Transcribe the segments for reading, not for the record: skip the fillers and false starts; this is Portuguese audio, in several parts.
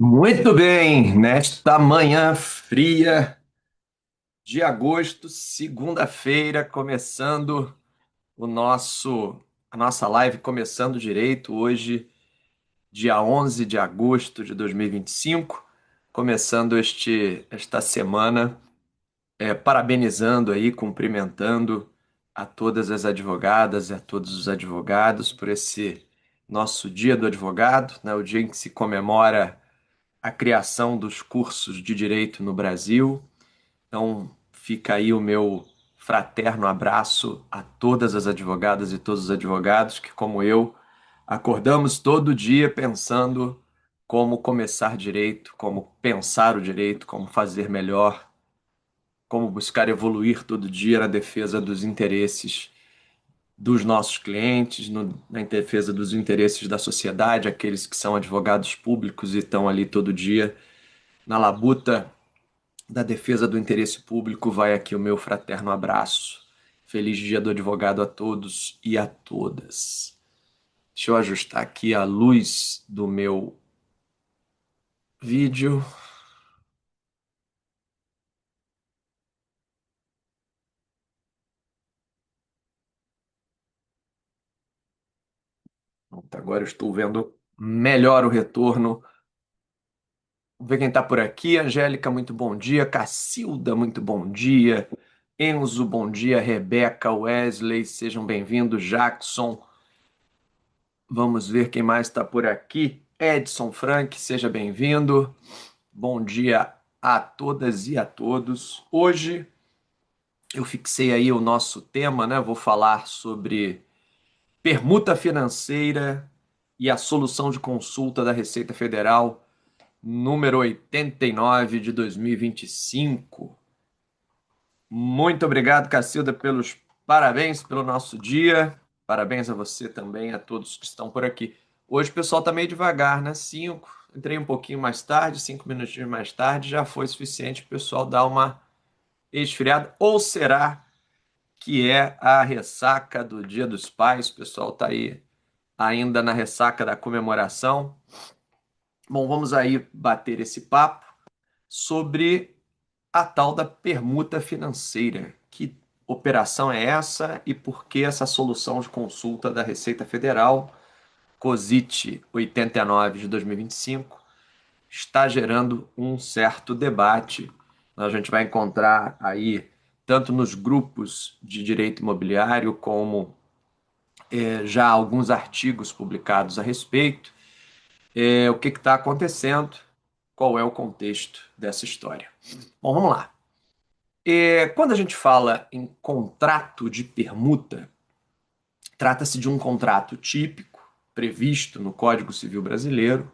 Muito bem, nesta manhã fria de agosto, segunda-feira, começando a nossa live começando direito hoje, dia 11 de agosto de 2025, começando esta semana, parabenizando aí, cumprimentando a todas as advogadas e a todos os advogados por esse nosso Dia do Advogado, né, o dia em que se comemora a criação dos cursos de direito no Brasil. Então, fica aí o meu fraterno abraço a todas as advogadas e todos os advogados que, como eu, acordamos todo dia pensando como começar direito, como pensar o direito, como fazer melhor, como buscar evoluir todo dia na defesa dos interesses dos nossos clientes, na defesa dos interesses da sociedade, aqueles que são advogados públicos e estão ali todo dia na labuta da defesa do interesse público. Vai aqui o meu fraterno abraço. Feliz Dia do Advogado a todos e a todas. Deixa eu ajustar aqui a luz do meu vídeo. Pronto, agora eu estou vendo melhor o retorno. Vamos ver quem está por aqui. Angélica, muito bom dia. Cacilda, muito bom dia. Enzo, bom dia. Rebeca, Wesley, sejam bem-vindos. Jackson, vamos ver quem mais está por aqui. Edson Frank, seja bem-vindo. Bom dia a todas e a todos. Hoje eu fixei aí o nosso tema, né? Vou falar sobre permuta financeira e a solução de consulta da Receita Federal, número 89 de 2025. Muito obrigado, Cacilda, pelos parabéns pelo nosso dia. Parabéns a você também, a todos que estão por aqui. Hoje o pessoal está meio devagar, né? Entrei um pouquinho mais tarde, 5 minutinhos mais tarde, já foi suficiente para o pessoal dar uma esfriada. Ou será que é a ressaca do Dia dos Pais? O pessoal está aí ainda na ressaca da comemoração. Bom, vamos aí bater esse papo sobre a tal da permuta financeira. Que operação é essa e por que essa solução de consulta da Receita Federal, COSIT 89 de 2025, está gerando um certo debate? A gente vai encontrar aí, tanto nos grupos de direito imobiliário, como já alguns artigos publicados a respeito, o que está acontecendo, qual é o contexto dessa história. Bom, vamos lá. Quando a gente fala em contrato de permuta, trata-se de um contrato típico, previsto no Código Civil Brasileiro,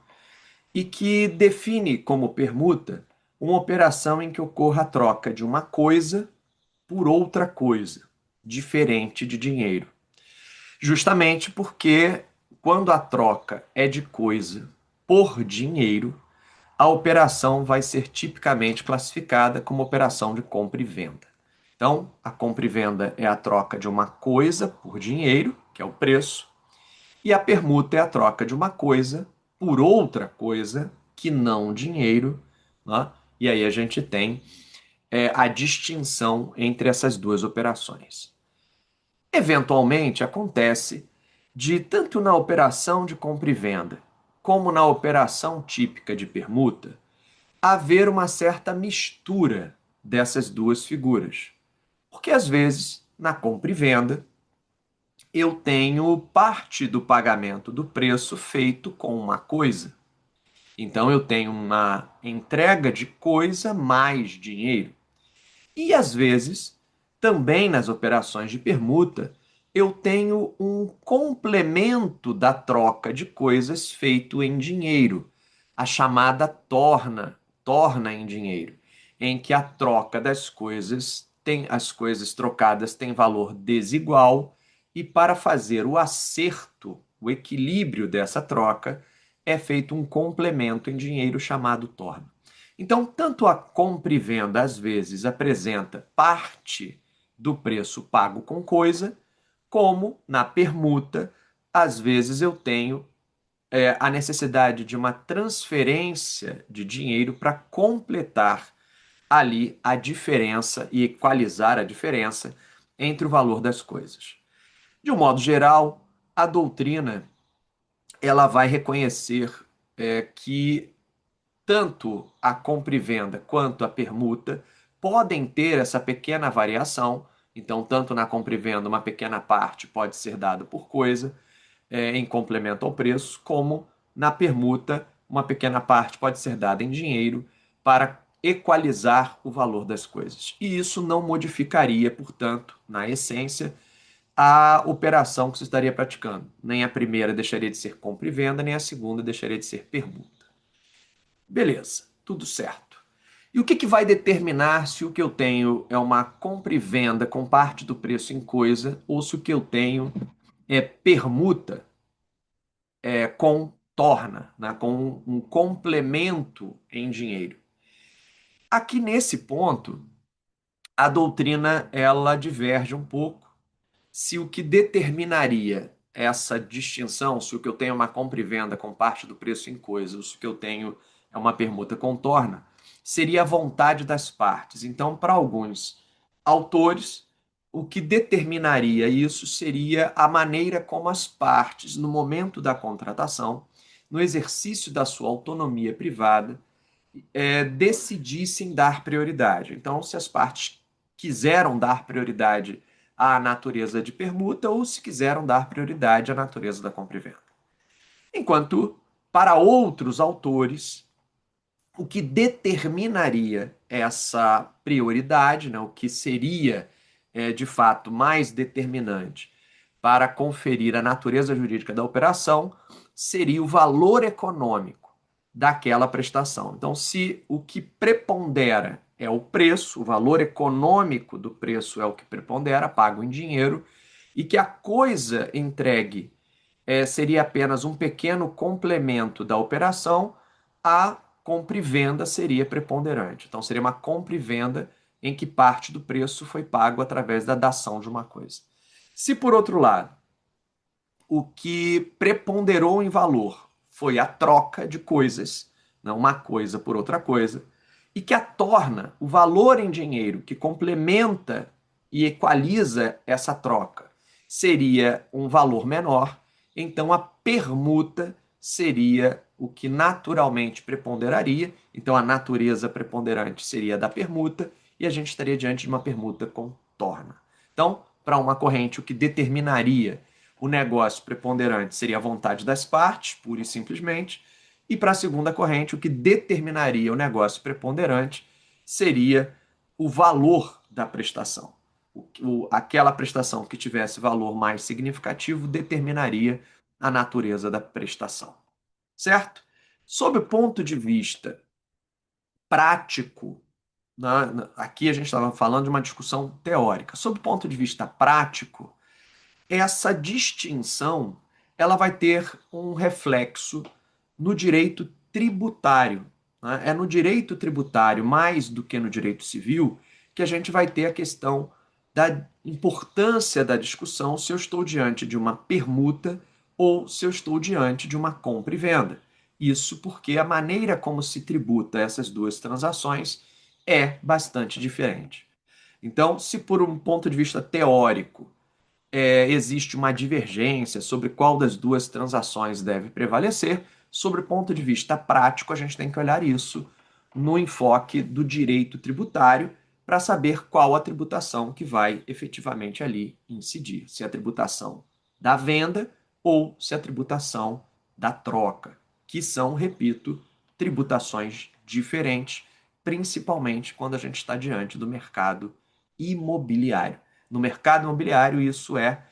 e que define como permuta uma operação em que ocorra a troca de uma coisa por outra coisa, diferente de dinheiro. Justamente porque, quando a troca é de coisa por dinheiro, a operação vai ser tipicamente classificada como operação de compra e venda. Então, a compra e venda é a troca de uma coisa por dinheiro, que é o preço, e a permuta é a troca de uma coisa por outra coisa, que não dinheiro, né? E aí a gente tem a distinção entre essas duas operações. Eventualmente acontece de, tanto na operação de compra e venda, como na operação típica de permuta, haver uma certa mistura dessas duas figuras. Porque às vezes, na compra e venda, eu tenho parte do pagamento do preço feito com uma coisa. Então eu tenho uma entrega de coisa mais dinheiro. E às vezes, também nas operações de permuta, eu tenho um complemento da troca de coisas feito em dinheiro, a chamada torna em dinheiro, em que a troca das coisas tem as coisas trocadas têm valor desigual e para fazer o acerto, o equilíbrio dessa troca, é feito um complemento em dinheiro chamado torna. Então, tanto a compra e venda às vezes apresenta parte do preço pago com coisa, como na permuta, às vezes eu tenho a necessidade de uma transferência de dinheiro para completar ali a diferença e equalizar a diferença entre o valor das coisas. De um modo geral, a doutrina ela vai reconhecer que tanto a compra e venda quanto a permuta podem ter essa pequena variação. Então, tanto na compra e venda, uma pequena parte pode ser dada por coisa, em complemento ao preço, como na permuta, uma pequena parte pode ser dada em dinheiro para equalizar o valor das coisas. E isso não modificaria, portanto, na essência, a operação que você estaria praticando. Nem a primeira deixaria de ser compra e venda, nem a segunda deixaria de ser permuta. Beleza, tudo certo. E o que vai determinar se o que eu tenho é uma compra e venda com parte do preço em coisa ou se o que eu tenho é permuta com torna, né, com um complemento em dinheiro? Aqui nesse ponto, a doutrina ela diverge um pouco se o que determinaria essa distinção, se o que eu tenho é uma compra e venda com parte do preço em coisa, ou se o que eu tenho é uma permuta com torna, seria a vontade das partes. Então, para alguns autores, o que determinaria isso seria a maneira como as partes, no momento da contratação, no exercício da sua autonomia privada, decidissem dar prioridade. Então, se as partes quiseram dar prioridade à natureza de permuta ou se quiseram dar prioridade à natureza da compra e venda. Enquanto, para outros autores, o que determinaria essa prioridade, né, o que seria de fato mais determinante para conferir a natureza jurídica da operação, seria o valor econômico daquela prestação. Então, se o que prepondera é o preço, o valor econômico do preço é o que prepondera, pago em dinheiro, e que a coisa entregue seria apenas um pequeno complemento da operação, a compra e venda seria preponderante. Então, seria uma compra e venda em que parte do preço foi pago através da dação de uma coisa. Se, por outro lado, o que preponderou em valor foi a troca de coisas, não uma coisa por outra coisa, e que a torna o valor em dinheiro que complementa e equaliza essa troca seria um valor menor, então a permuta seria o que naturalmente preponderaria, então a natureza preponderante seria da permuta e a gente estaria diante de uma permuta com torna. Então, para uma corrente, o que determinaria o negócio preponderante seria a vontade das partes, pura e simplesmente, e para a segunda corrente, o que determinaria o negócio preponderante seria o valor da prestação. Aquela prestação que tivesse valor mais significativo determinaria a natureza da prestação. Certo? Sob o ponto de vista prático, né, aqui a gente estava falando de uma discussão teórica. Sob o ponto de vista prático, essa distinção ela vai ter um reflexo no direito tributário. Né? É no direito tributário, mais do que no direito civil, que a gente vai ter a questão da importância da discussão se eu estou diante de uma permuta ou se eu estou diante de uma compra e venda. Isso porque a maneira como se tributa essas duas transações é bastante diferente. Então, se por um ponto de vista teórico existe uma divergência sobre qual das duas transações deve prevalecer, sobre o ponto de vista prático, a gente tem que olhar isso no enfoque do direito tributário para saber qual a tributação que vai efetivamente ali incidir. Se é a tributação da venda ou se é a tributação da troca, que são, repito, tributações diferentes, principalmente quando a gente está diante do mercado imobiliário. No mercado imobiliário, isso é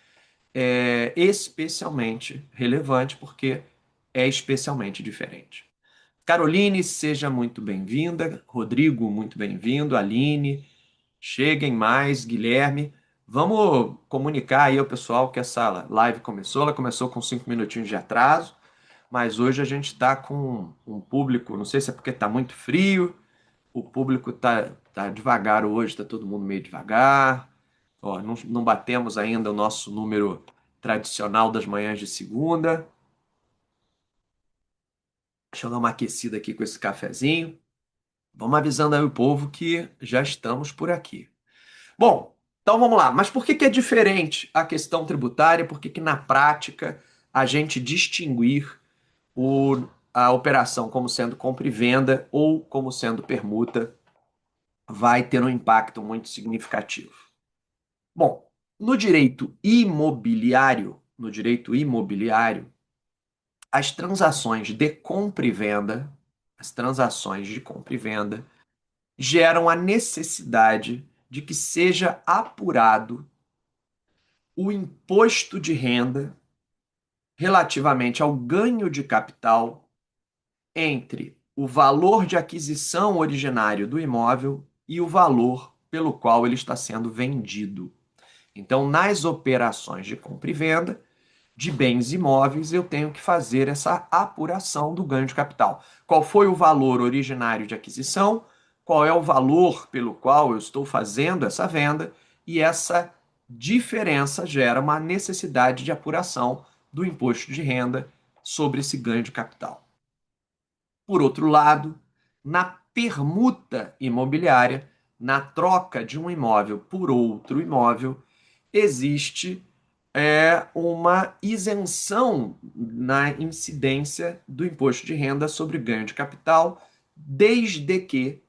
especialmente relevante porque é especialmente diferente. Caroline, seja muito bem-vinda. Rodrigo, muito bem-vindo. Aline, cheguem mais. Guilherme, vamos comunicar aí ao pessoal que essa live começou. Ela começou com 5 minutinhos de atraso, mas hoje a gente está com um público, não sei se é porque está muito frio, o público tá devagar hoje, tá todo mundo meio devagar. Ó, não batemos ainda o nosso número tradicional das manhãs de segunda. Deixa eu dar uma aquecida aqui com esse cafezinho. Vamos avisando aí o povo que já estamos por aqui. Bom, então vamos lá. Mas por que que é diferente a questão tributária? Por que que na prática a gente distinguir a operação como sendo compra e venda ou como sendo permuta vai ter um impacto muito significativo? Bom, no direito imobiliário, as transações de compra e venda, as transações de compra e venda geram a necessidade de que seja apurado o imposto de renda relativamente ao ganho de capital entre o valor de aquisição originário do imóvel e o valor pelo qual ele está sendo vendido. Então, nas operações de compra e venda de bens imóveis, eu tenho que fazer essa apuração do ganho de capital. Qual foi o valor originário de aquisição? Qual é o valor pelo qual eu estou fazendo essa venda? E essa diferença gera uma necessidade de apuração do imposto de renda sobre esse ganho de capital. Por outro lado, na permuta imobiliária, na troca de um imóvel por outro imóvel, existe uma isenção na incidência do imposto de renda sobre ganho de capital, desde que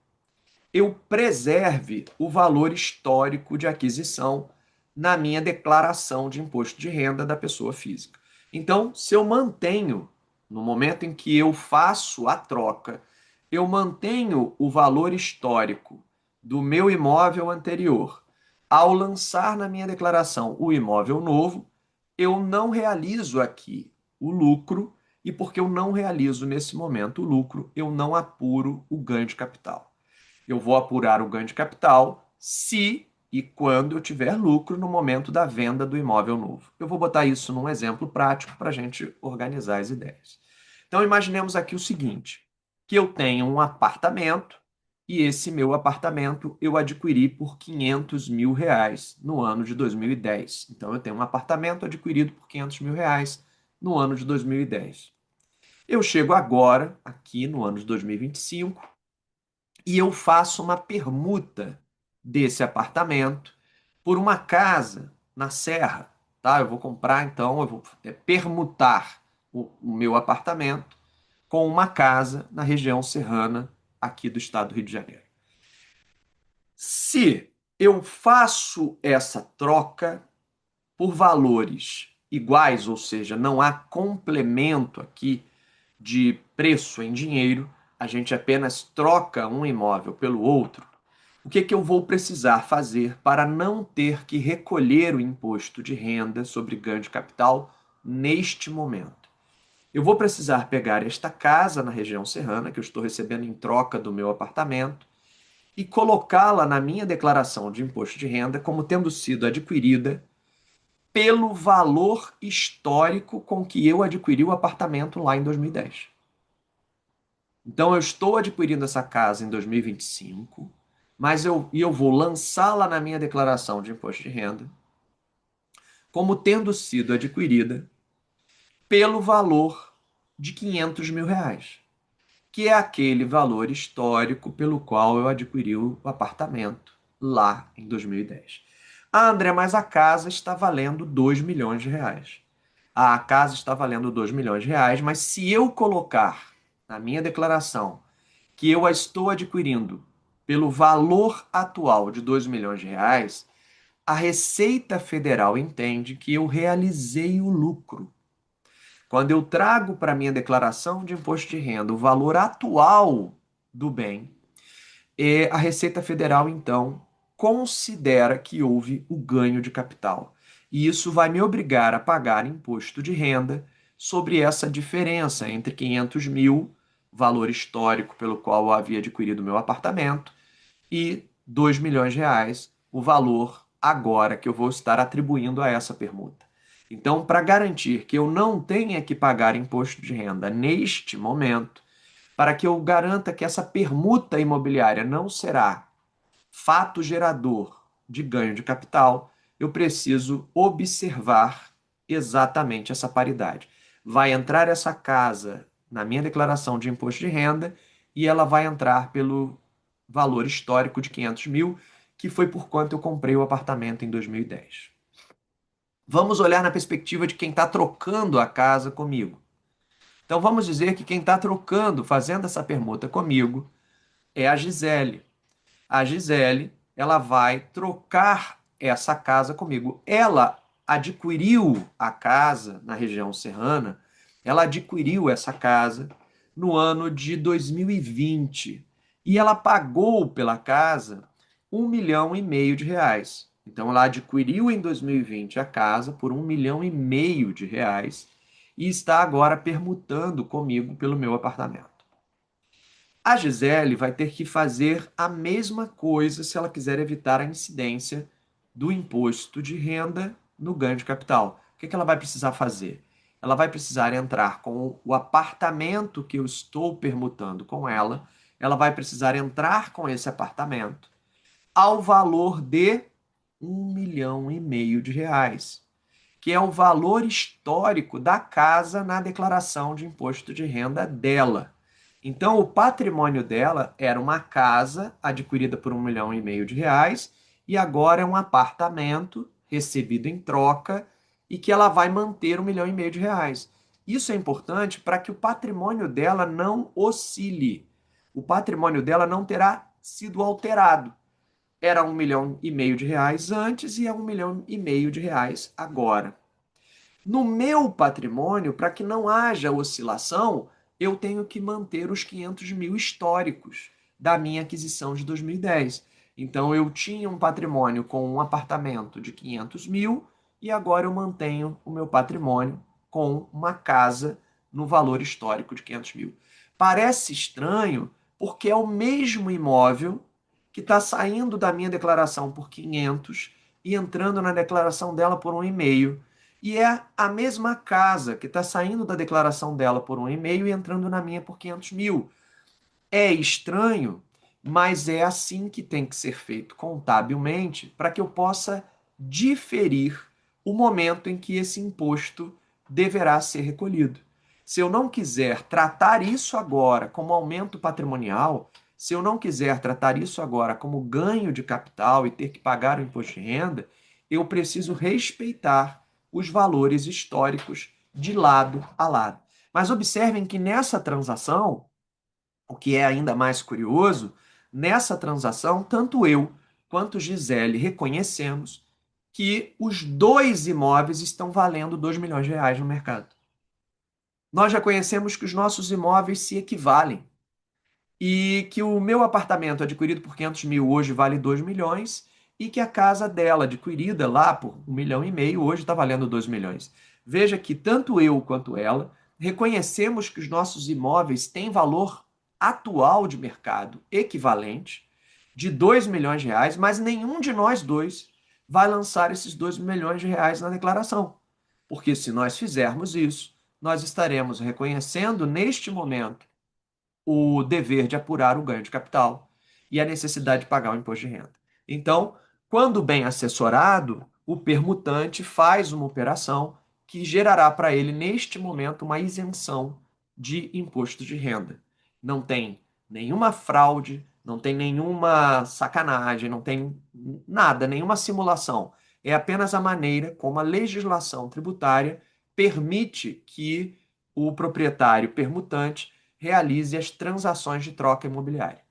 eu preserve o valor histórico de aquisição na minha declaração de imposto de renda da pessoa física. Então, se eu mantenho, no momento em que eu faço a troca, eu mantenho o valor histórico do meu imóvel anterior. Ao lançar na minha declaração o imóvel novo, eu não realizo aqui o lucro, e porque eu não realizo nesse momento o lucro, eu não apuro o ganho de capital. Eu vou apurar o ganho de capital se e quando eu tiver lucro no momento da venda do imóvel novo. Eu vou botar isso num exemplo prático para a gente organizar as ideias. Então, imaginemos aqui o seguinte: que eu tenho um apartamento e esse meu apartamento eu adquiri por R$ 500.000 no ano de 2010. Então, eu tenho um apartamento adquirido por R$ 500.000 no ano de 2010. Eu chego agora, aqui no ano de 2025, e eu faço uma permuta desse apartamento por uma casa na Serra, tá? Eu vou comprar, então, eu vou permutar o meu apartamento com uma casa na região serrana aqui do estado do Rio de Janeiro. Se eu faço essa troca por valores iguais, ou seja, não há complemento aqui de preço em dinheiro, a gente apenas troca um imóvel pelo outro. O que que eu vou precisar fazer para não ter que recolher o imposto de renda sobre ganho de capital neste momento? Eu vou precisar pegar esta casa na região serrana, que eu estou recebendo em troca do meu apartamento, e colocá-la na minha declaração de imposto de renda como tendo sido adquirida pelo valor histórico com que eu adquiri o apartamento lá em 2010. Então eu estou adquirindo essa casa em 2025, mas eu vou lançá-la na minha declaração de imposto de renda como tendo sido adquirida pelo valor de R$ 500.000, que é aquele valor histórico pelo qual eu adquiri o apartamento lá em 2010. Ah, André, mas a casa está valendo R$ 2 milhões. A casa está valendo R$ 2 milhões, mas se eu colocar na minha declaração que eu a estou adquirindo pelo valor atual de R$ 2 milhões, a Receita Federal entende que eu realizei o lucro. Quando eu trago para minha declaração de imposto de renda o valor atual do bem, a Receita Federal, então, considera que houve o ganho de capital. E isso vai me obrigar a pagar imposto de renda sobre essa diferença entre 500 mil, valor histórico pelo qual eu havia adquirido meu apartamento, e R$ 2 milhões, o valor agora que eu vou estar atribuindo a essa permuta. Então, para garantir que eu não tenha que pagar imposto de renda neste momento, para que eu garanta que essa permuta imobiliária não será fato gerador de ganho de capital, eu preciso observar exatamente essa paridade. Vai entrar essa casa na minha declaração de imposto de renda e ela vai entrar pelo valor histórico de 500 mil, que foi por quanto eu comprei o apartamento em 2010. Vamos olhar na perspectiva de quem está trocando a casa comigo. Então vamos dizer que quem está trocando, fazendo essa permuta comigo, é a Gisele. A Gisele, ela vai trocar essa casa comigo. Ela adquiriu a casa na região serrana, ela adquiriu essa casa no ano de 2020 e ela pagou pela casa 1,5 milhão de reais. Então ela adquiriu em 2020 a casa por 1,5 milhão de reais e está agora permutando comigo pelo meu apartamento. A Gisele vai ter que fazer a mesma coisa se ela quiser evitar a incidência do imposto de renda no ganho de capital. O que ela vai precisar fazer? Ela vai precisar entrar com o apartamento que eu estou permutando com ela vai precisar entrar com esse apartamento ao valor de 1,5 milhão de reais, que é o valor histórico da casa na declaração de imposto de renda dela. Então, o patrimônio dela era uma casa adquirida por 1,5 milhão de reais e agora é um apartamento recebido em troca e que ela vai manter 1,5 milhão de reais. Isso é importante para que o patrimônio dela não oscile. O patrimônio dela não terá sido alterado. Era 1,5 milhão de reais antes e é 1,5 milhão de reais agora. No meu patrimônio, para que não haja oscilação, eu tenho que manter os 500 mil históricos da minha aquisição de 2010. Então, eu tinha um patrimônio com um apartamento de 500 mil e agora eu mantenho o meu patrimônio com uma casa no valor histórico de 500 mil. Parece estranho, porque é o mesmo imóvel que está saindo da minha declaração por 500 e entrando na declaração dela por 1,5. E é a mesma casa que está saindo da declaração dela por 1,5 e entrando na minha por 500 mil. É estranho, mas é assim que tem que ser feito contabilmente para que eu possa diferir o momento em que esse imposto deverá ser recolhido. Se eu não quiser tratar isso agora como aumento patrimonial, se eu não quiser tratar isso agora como ganho de capital e ter que pagar o imposto de renda, eu preciso respeitar os valores históricos de lado a lado. Mas observem que nessa transação, o que é ainda mais curioso, nessa transação, tanto eu quanto Gisele reconhecemos que os dois imóveis estão valendo 2 milhões de reais no mercado. Nós já conhecemos que os nossos imóveis se equivalem e que o meu apartamento adquirido por 500 mil hoje vale 2 milhões e que a casa dela adquirida lá por 1,5 milhão hoje está valendo 2 milhões. Veja que tanto eu quanto ela reconhecemos que os nossos imóveis têm valor atual de mercado equivalente de 2 milhões de reais, mas nenhum de nós dois vai lançar esses 2 milhões de reais na declaração. Porque se nós fizermos isso, nós estaremos reconhecendo neste momento o dever de apurar o ganho de capital e a necessidade de pagar o imposto de renda. Então, quando bem assessorado, o permutante faz uma operação que gerará para ele, neste momento, uma isenção de imposto de renda. Não tem nenhuma fraude, não tem nenhuma sacanagem, não tem nada, nenhuma simulação. É apenas a maneira como a legislação tributária permite que o proprietário permutante realize as transações de troca imobiliária.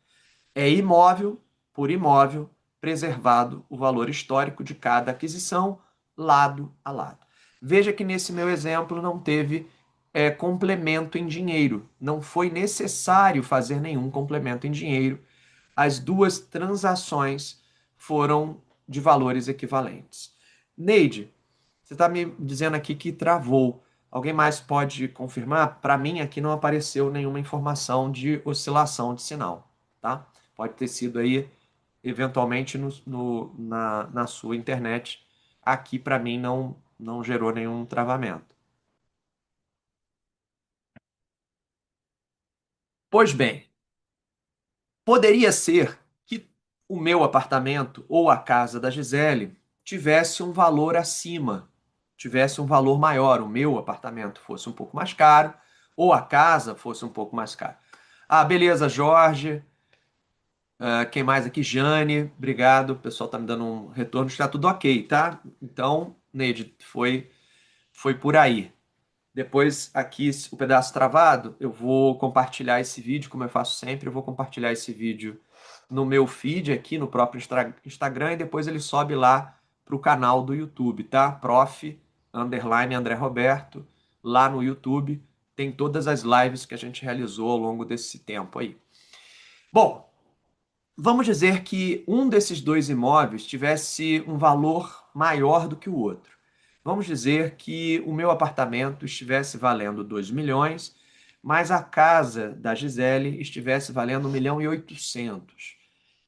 É imóvel por imóvel, preservado o valor histórico de cada aquisição, lado a lado. Veja que nesse meu exemplo não teve complemento em dinheiro. Não foi necessário fazer nenhum complemento em dinheiro. As duas transações foram de valores equivalentes. Neide, você está me dizendo aqui que travou. Alguém mais pode confirmar? Para mim, aqui não apareceu nenhuma informação de oscilação de sinal, tá? Pode ter sido aí, eventualmente, na sua internet. Aqui, para mim, não gerou nenhum travamento. Pois bem, poderia ser que o meu apartamento ou a casa da Gisele tivesse um valor acima, tivesse um valor maior, o meu apartamento fosse um pouco mais caro, ou a casa fosse um pouco mais cara. Ah, beleza, Jorge. Quem mais aqui? Jane, obrigado. O pessoal tá me dando um retorno, está tudo ok, tá? Então, Neide, foi por aí. Depois, aqui, o pedaço travado, eu vou compartilhar esse vídeo, como eu faço sempre, eu vou compartilhar esse vídeo no meu feed aqui, no próprio Instagram, e depois ele sobe lá pro canal do YouTube, tá? André Roberto, lá no YouTube, tem todas as lives que a gente realizou ao longo desse tempo aí. Bom, vamos dizer que um desses dois imóveis tivesse um valor maior do que o outro. Vamos dizer que o meu apartamento estivesse valendo 2 milhões, mas a casa da Gisele estivesse valendo 1.800.000.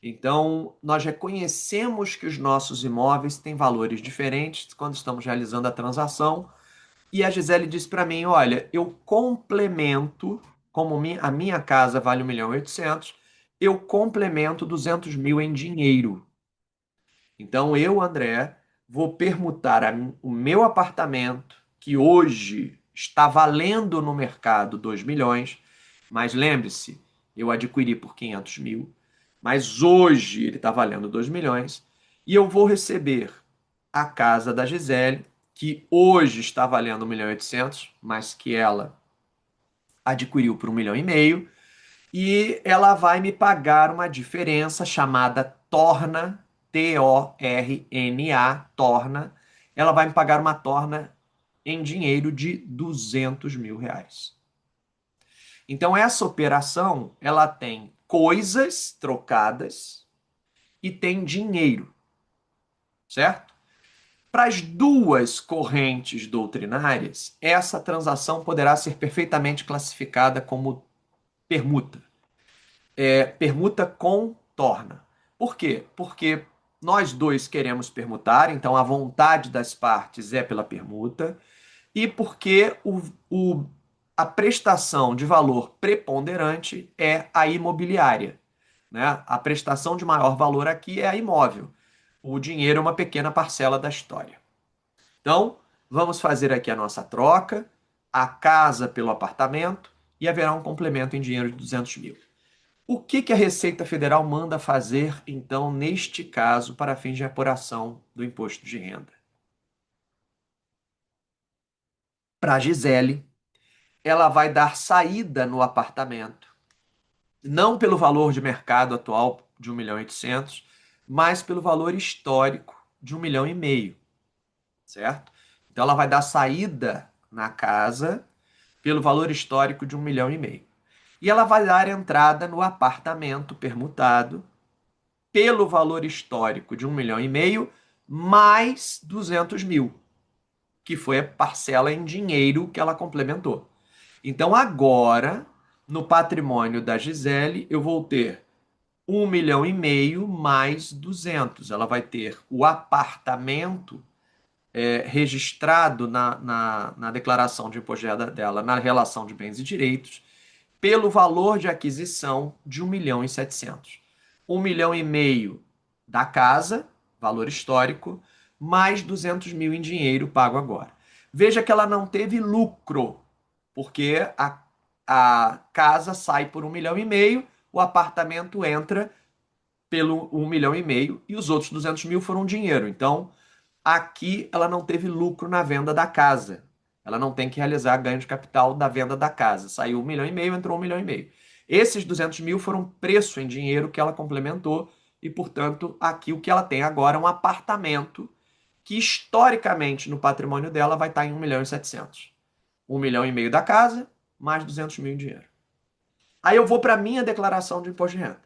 Então, nós reconhecemos que os nossos imóveis têm valores diferentes quando estamos realizando a transação. E a Gisele disse para mim: olha, eu complemento, como a minha casa vale 1.800.000, eu complemento 200.000 em dinheiro. Então eu, André, vou permutar o meu apartamento, que hoje está valendo no mercado 2 milhões, mas lembre-se, eu adquiri por 500.000, mas hoje ele está valendo 2 milhões, e eu vou receber a casa da Gisele, que hoje está valendo 1.800.000, mas que ela adquiriu por 1,5 milhão, e ela vai me pagar uma diferença chamada torna, Torna, torna. Ela vai me pagar uma torna em dinheiro de 200 mil reais. Então, essa operação, ela tem coisas trocadas e tem dinheiro, certo? Para as duas correntes doutrinárias, essa transação poderá ser perfeitamente classificada como permuta. Permuta com torna. Por quê? Porque nós dois queremos permutar, então a vontade das partes é pela permuta, e porque a prestação de valor preponderante é a imobiliária. Né? A prestação de maior valor aqui é a imóvel. O dinheiro é uma pequena parcela da história. Então, vamos fazer aqui a nossa troca, a casa pelo apartamento, e haverá um complemento em dinheiro de 200.000. O que a Receita Federal manda fazer, então, neste caso, para fins de apuração do imposto de renda? Para a Gisele, ela vai dar saída no apartamento, não pelo valor de mercado atual de 1.800.000, mas pelo valor histórico de 1,5 milhão, certo? Então ela vai dar saída na casa pelo valor histórico de 1,5 milhão. E ela vai dar entrada no apartamento permutado pelo valor histórico de 1,5 milhão mais 200.000, que foi a parcela em dinheiro que ela complementou. Então agora, no patrimônio da Gisele, eu vou ter 1,5 milhão mais 200. Ela vai ter o apartamento registrado na declaração de imposto de renda dela, na relação de bens e direitos, pelo valor de aquisição de 1,7 milhão. 1,5 milhão da casa, valor histórico, mais 200.000 em dinheiro pago agora. Veja que ela não teve lucro, porque a casa sai por 1,5 milhão, o apartamento entra pelo 1,5 milhão e os outros 200.000 foram dinheiro. Então, aqui ela não teve lucro na venda da casa. Ela não tem que realizar ganho de capital da venda da casa. Saiu 1,5 milhão, entrou 1,5 milhão. Esses 200.000 foram preço em dinheiro que ela complementou e, portanto, aqui o que ela tem agora é um apartamento que, historicamente, no patrimônio dela vai estar em 1,7 milhão. 1,5 milhão da casa, mais 200.000 em dinheiro. Aí eu vou para a minha declaração de imposto de renda.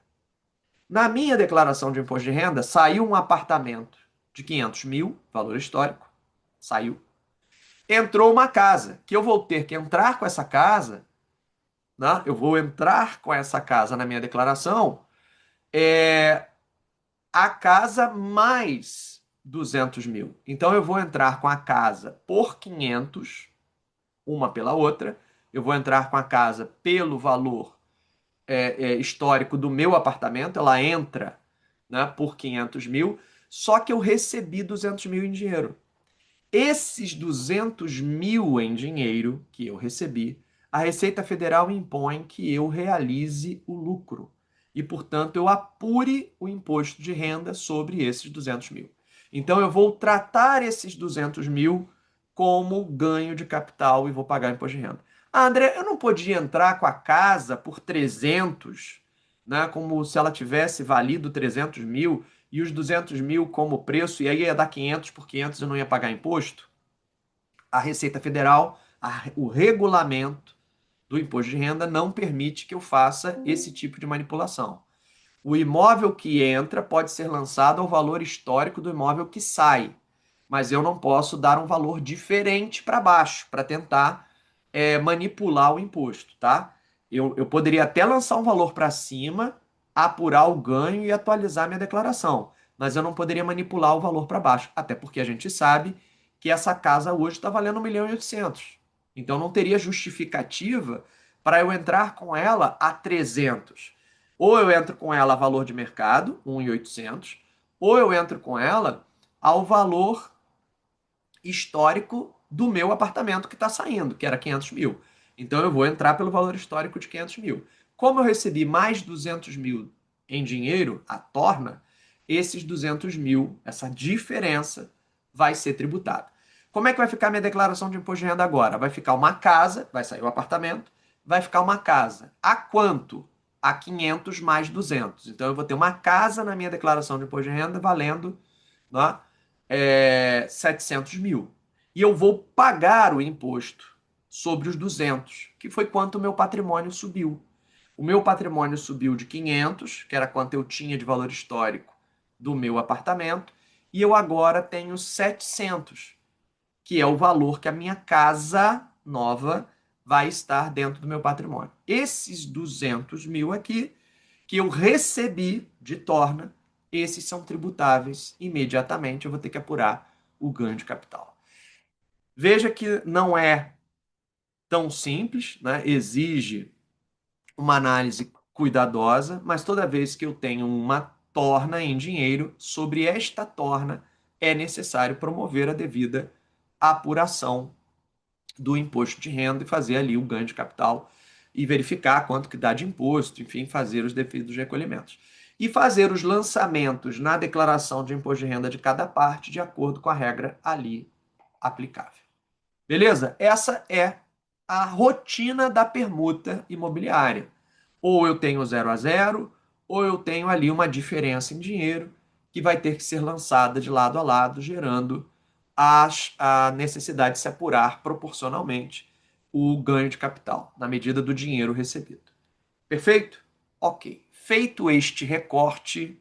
Na minha declaração de imposto de renda, saiu um apartamento de 500.000, valor histórico, saiu. Entrou uma casa, que eu vou ter que entrar com essa casa, né? Eu vou entrar com essa casa na minha declaração, a casa mais 200.000. Então eu vou entrar com a casa por 500, uma pela outra. Eu vou entrar com a casa pelo valor histórico do meu apartamento, ela entra, né, por 500.000, só que eu recebi 200.000 em dinheiro. Esses 200.000 em dinheiro que eu recebi, a Receita Federal impõe que eu realize o lucro e, portanto, eu apure o imposto de renda sobre esses 200 mil. Então, eu vou tratar esses 200 mil como ganho de capital e vou pagar imposto de renda. Ah, André, eu não podia entrar com a casa por 300, né, como se ela tivesse valido 300 mil e os 200 mil como preço, e aí ia dar 500 por 500 e eu não ia pagar imposto? A Receita Federal, o regulamento do imposto de renda não permite que eu faça esse tipo de manipulação. O imóvel que entra pode ser lançado ao valor histórico do imóvel que sai, mas eu não posso dar um valor diferente para baixo para tentar manipular o imposto, tá? Eu poderia até lançar um valor para cima, apurar o ganho e atualizar minha declaração, mas eu não poderia manipular o valor para baixo, até porque a gente sabe que essa casa hoje está valendo 1.800.000. Então não teria justificativa para eu entrar com ela a 300. Ou eu entro com ela a valor de mercado, 1.800, ou eu entro com ela ao valor histórico do meu apartamento que está saindo, que era 500 mil. Então eu vou entrar pelo valor histórico de 500 mil. Como eu recebi mais 200 mil em dinheiro, a torna, esses 200 mil, essa diferença, vai ser tributada. Como é que vai ficar minha declaração de imposto de renda agora? Vai ficar uma casa, vai sair o apartamento, vai ficar uma casa. A quanto? A 500 mais 200. Então eu vou ter uma casa na minha declaração de imposto de renda valendo, né, 700 mil. E eu vou pagar o imposto sobre os 200, que foi quanto o meu patrimônio subiu. O meu patrimônio subiu de 500, que era quanto eu tinha de valor histórico do meu apartamento, e eu agora tenho 700, que é o valor que a minha casa nova vai estar dentro do meu patrimônio. Esses 200 mil aqui, que eu recebi de torna, esses são tributáveis imediatamente. Eu vou ter que apurar o ganho de capital. Veja que não é tão simples, né? Exige uma análise cuidadosa, mas toda vez que eu tenho uma torna em dinheiro, sobre esta torna é necessário promover a devida apuração do imposto de renda e fazer ali o ganho de capital e verificar quanto que dá de imposto, enfim, fazer os devidos recolhimentos. E fazer os lançamentos na declaração de imposto de renda de cada parte de acordo com a regra ali aplicável. Beleza? Essa é a rotina da permuta imobiliária. Ou eu tenho 0 a 0, ou eu tenho ali uma diferença em dinheiro que vai ter que ser lançada de lado a lado, gerando a necessidade de se apurar proporcionalmente o ganho de capital, na medida do dinheiro recebido. Perfeito? Ok. Feito este recorte,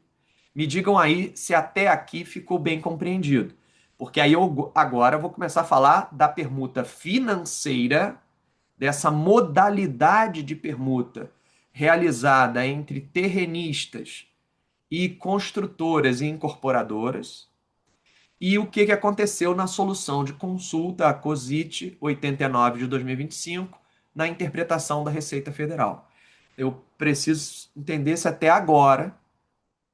me digam aí se até aqui ficou bem compreendido. Porque aí eu agora vou começar a falar da permuta financeira, dessa modalidade de permuta realizada entre terrenistas e construtoras e incorporadoras, e o que aconteceu na solução de consulta, a COSIT 89 de 2025, na interpretação da Receita Federal. Eu preciso entender se até agora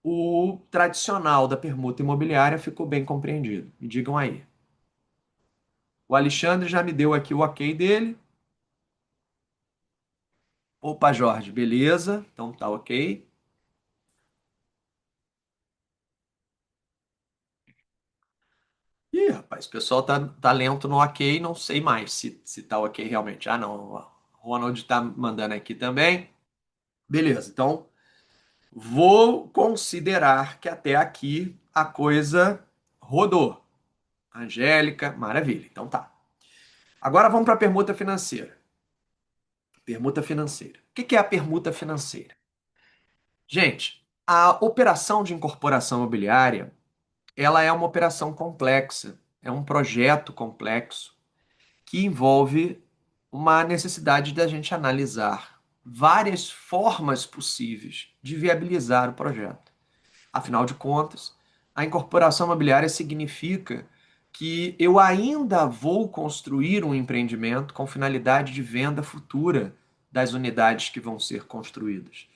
o tradicional da permuta imobiliária ficou bem compreendido. Me digam aí. O Alexandre já me deu aqui o ok dele. Opa, Jorge, beleza? Então tá ok. Ih, rapaz, o pessoal tá lento no ok, não sei mais se tá ok realmente. Ah, não. O Ronald tá mandando aqui também. Beleza, então vou considerar que até aqui a coisa rodou. Angélica, maravilha. Então tá. Agora vamos para a permuta financeira. Permuta financeira. O que é a permuta financeira? Gente, a operação de incorporação imobiliária, ela é uma operação complexa, é um projeto complexo que envolve uma necessidade da gente analisar várias formas possíveis de viabilizar o projeto. Afinal de contas, a incorporação imobiliária significa que eu ainda vou construir um empreendimento com finalidade de venda futura das unidades que vão ser construídas.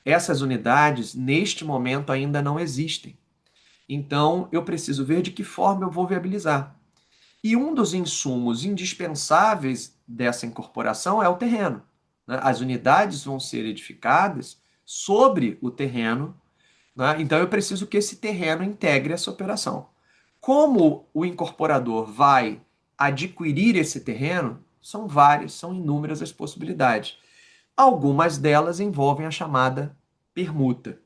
Essas unidades, neste momento, ainda não existem. Então, eu preciso ver de que forma eu vou viabilizar. E um dos insumos indispensáveis dessa incorporação é o terreno, né? As unidades vão ser edificadas sobre o terreno, né? Então eu preciso que esse terreno integre essa operação. Como o incorporador vai adquirir esse terreno, são várias, são inúmeras as possibilidades. Algumas delas envolvem a chamada permuta,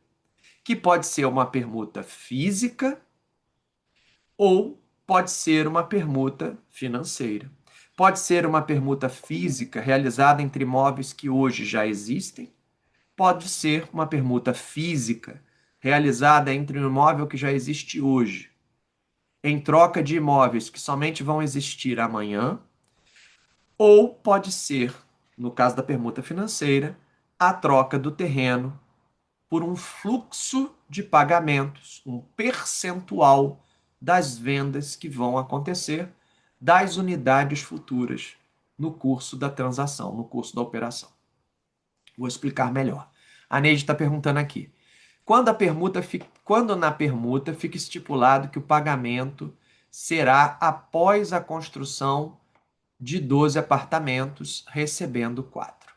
que pode ser uma permuta física ou pode ser uma permuta financeira. Pode ser uma permuta física realizada entre imóveis que hoje já existem, pode ser uma permuta física realizada entre um imóvel que já existe hoje, em troca de imóveis que somente vão existir amanhã, ou pode ser, no caso da permuta financeira, a troca do terreno por um fluxo de pagamentos, um percentual das vendas que vão acontecer das unidades futuras no curso da transação, no curso da operação. Vou explicar melhor. A Neide está perguntando aqui. Quando na permuta fica estipulado que o pagamento será após a construção de 12 apartamentos, recebendo 4.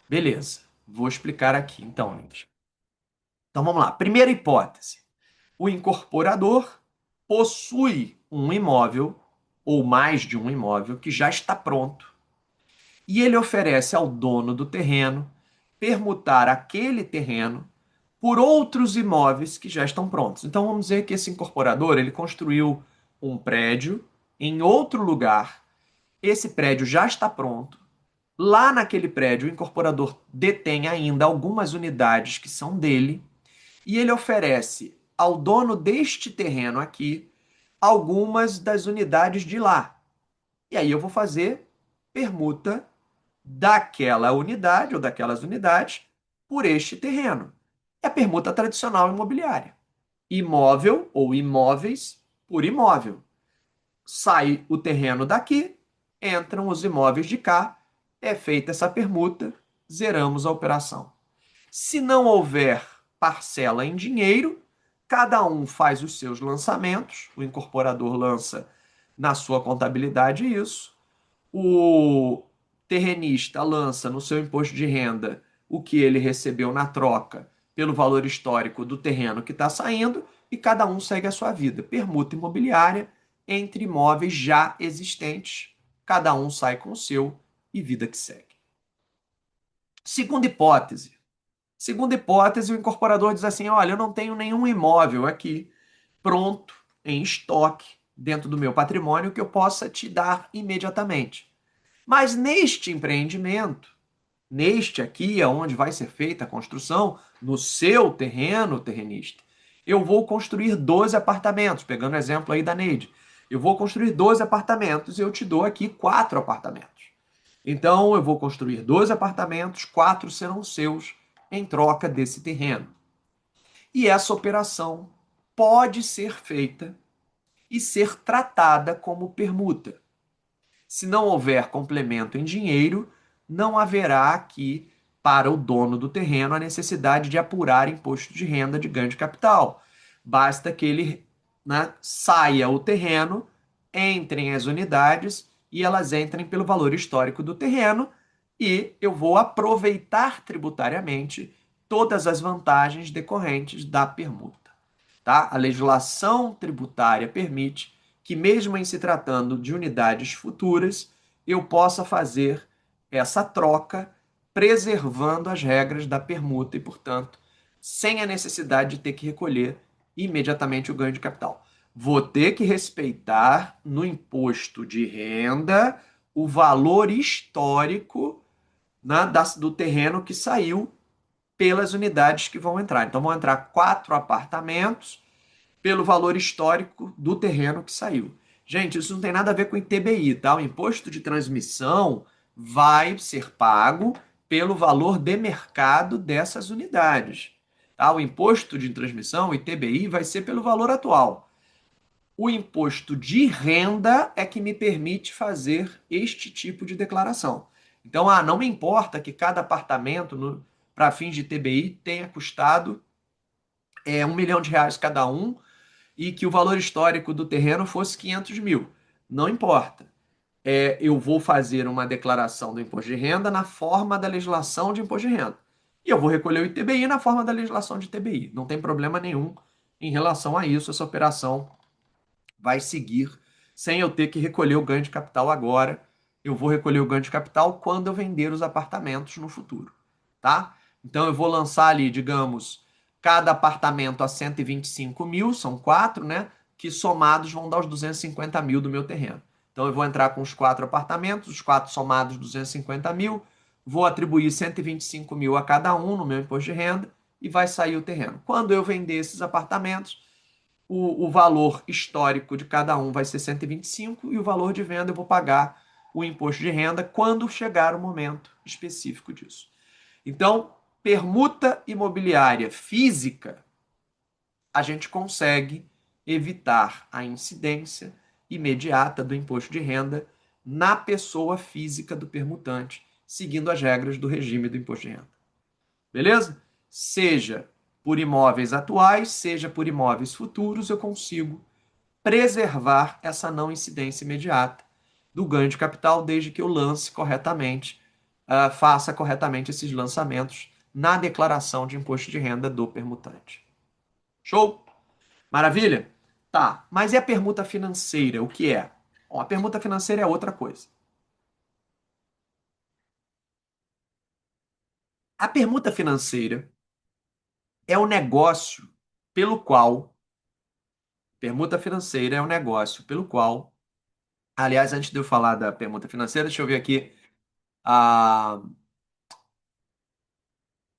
Beleza, vou explicar aqui então, Neide. Então vamos lá. Primeira hipótese: o incorporador possui um imóvel ou mais de um imóvel que já está pronto e ele oferece ao dono do terreno permutar aquele terreno por outros imóveis que já estão prontos. Então vamos dizer que esse incorporador ele construiu um prédio em outro lugar. Esse prédio já está pronto. Lá naquele prédio, o incorporador detém ainda algumas unidades que são dele e ele oferece ao dono deste terreno aqui algumas das unidades de lá. E aí eu vou fazer permuta daquela unidade ou daquelas unidades por este terreno. É a permuta tradicional imobiliária. Imóvel ou imóveis por imóvel. Sai o terreno daqui, entram os imóveis de cá, é feita essa permuta, zeramos a operação. Se não houver parcela em dinheiro, cada um faz os seus lançamentos, o incorporador lança na sua contabilidade isso, o terrenista lança no seu imposto de renda o que ele recebeu na troca pelo valor histórico do terreno que está saindo e cada um segue a sua vida. Permuta imobiliária entre imóveis já existentes, cada um sai com o seu e vida que segue. Segunda hipótese. Segunda hipótese, o incorporador diz assim: olha, eu não tenho nenhum imóvel aqui pronto, em estoque, dentro do meu patrimônio que eu possa te dar imediatamente. Mas neste empreendimento, neste aqui, onde vai ser feita a construção, no seu terreno, terrenista, eu vou construir 12 apartamentos, pegando o exemplo aí da Neide. Eu vou construir 12 apartamentos e eu te dou aqui 4 apartamentos. Então, eu vou construir 12 apartamentos, 4 serão seus em troca desse terreno. E essa operação pode ser feita e ser tratada como permuta. Se não houver complemento em dinheiro, não haverá aqui para o dono do terreno a necessidade de apurar imposto de renda de ganho de capital. Basta que ele, né, saia o terreno, entrem as unidades e elas entrem pelo valor histórico do terreno e eu vou aproveitar tributariamente todas as vantagens decorrentes da permuta. Tá? A legislação tributária permite que, mesmo em se tratando de unidades futuras, eu possa fazer essa troca preservando as regras da permuta e, portanto, sem a necessidade de ter que recolher imediatamente o ganho de capital. Vou ter que respeitar no imposto de renda o valor histórico, né, do terreno que saiu pelas unidades que vão entrar. Então, vão entrar 4 apartamentos pelo valor histórico do terreno que saiu. Gente, isso não tem nada a ver com ITBI, tá? O imposto de transmissão vai ser pago pelo valor de mercado dessas unidades. Tá? O imposto de transmissão, o ITBI, vai ser pelo valor atual. O imposto de renda é que me permite fazer este tipo de declaração. Então, não me importa que cada apartamento, para fins de ITBI, tenha custado R$ 1 milhão cada um, e que o valor histórico do terreno fosse 500 mil. Não importa. Eu vou fazer uma declaração do imposto de renda na forma da legislação de imposto de renda. E eu vou recolher o ITBI na forma da legislação de ITBI. Não tem problema nenhum em relação a isso. Essa operação vai seguir sem eu ter que recolher o ganho de capital agora. Eu vou recolher o ganho de capital quando eu vender os apartamentos no futuro, tá? Então eu vou lançar ali, digamos, cada apartamento a 125 mil, são quatro, né? Que somados vão dar os 250 mil do meu terreno. Então eu vou entrar com os quatro apartamentos, os quatro somados 250 mil, vou atribuir 125 mil a cada um no meu imposto de renda e vai sair o terreno. Quando eu vender esses apartamentos, o valor histórico de cada um vai ser 125 e o valor de venda eu vou pagar o imposto de renda quando chegar o momento específico disso. Então, permuta imobiliária física, a gente consegue evitar a incidência imediata do imposto de renda na pessoa física do permutante, seguindo as regras do regime do imposto de renda. Beleza? Seja por imóveis atuais, seja por imóveis futuros, eu consigo preservar essa não incidência imediata do ganho de capital, desde que eu lance corretamente, faça corretamente esses lançamentos na declaração de imposto de renda do permutante. Show? Maravilha? Tá, mas e a permuta financeira? O que é? Bom, a permuta financeira é outra coisa. A permuta financeira é o negócio pelo qual, permuta financeira é o negócio pelo qual, aliás, antes de eu falar da permuta financeira, deixa eu ver aqui, a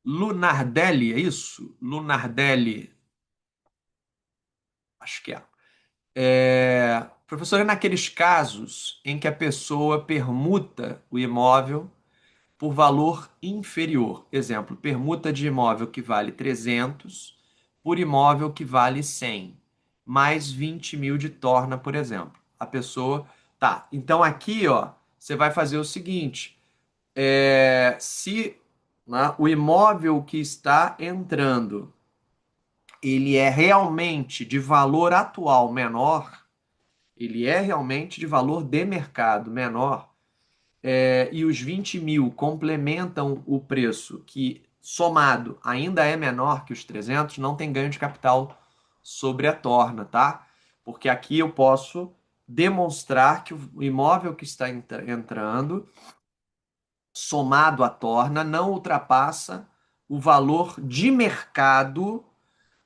Lunardelli, é isso? Lunardelli, acho que é. Professor, é naqueles casos em que a pessoa permuta o imóvel por valor inferior. Exemplo, permuta de imóvel que vale 300 por imóvel que vale 100, mais 20 mil de torna, por exemplo. A pessoa. Tá, então aqui, ó, você vai fazer o seguinte: se, né, o imóvel que está entrando ele é realmente de valor atual menor, ele é realmente de valor de mercado menor, e os 20 mil complementam o preço que, somado, ainda é menor que os 300, não tem ganho de capital sobre a torna, tá? Porque aqui eu posso demonstrar que o imóvel que está entrando, somado à torna, não ultrapassa o valor de mercado,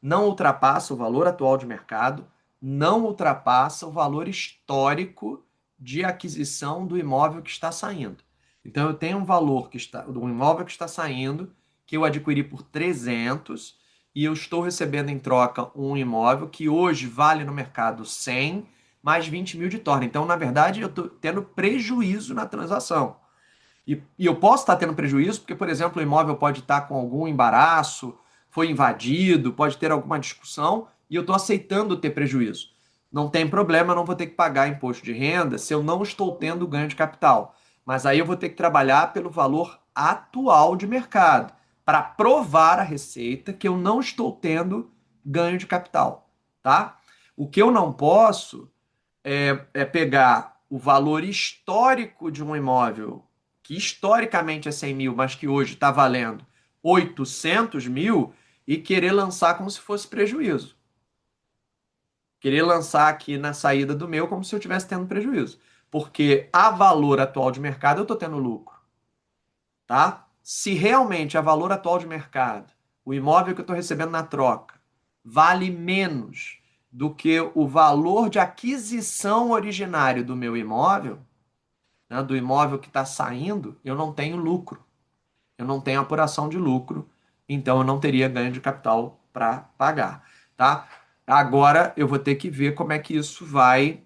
não ultrapassa o valor atual de mercado, não ultrapassa o valor histórico de aquisição do imóvel que está saindo. Então eu tenho um valor que está do imóvel que está saindo, que eu adquiri por 300 e eu estou recebendo em troca um imóvel que hoje vale no mercado 100 mais 20 mil de torna. Então, na verdade, eu estou tendo prejuízo na transação. E eu posso estar tendo prejuízo porque, por exemplo, o imóvel pode estar com algum embaraço, foi invadido, pode ter alguma discussão e eu estou aceitando ter prejuízo. Não tem problema, eu não vou ter que pagar imposto de renda se eu não estou tendo ganho de capital. Mas aí eu vou ter que trabalhar pelo valor atual de mercado para provar a Receita que eu não estou tendo ganho de capital, tá? O que eu não posso é pegar o valor histórico de um imóvel, que historicamente é 100 mil, mas que hoje está valendo 800 mil, e querer lançar como se fosse prejuízo. Querer lançar aqui na saída do meu como se eu estivesse tendo prejuízo. Porque a valor atual de mercado eu estou tendo lucro, tá? Se realmente a valor atual de mercado, o imóvel que eu estou recebendo na troca, vale menos do que o valor de aquisição originário do meu imóvel, né, do imóvel que está saindo, eu não tenho lucro. Eu não tenho apuração de lucro, então eu não teria ganho de capital para pagar, tá? Agora eu vou ter que ver como é que isso vai,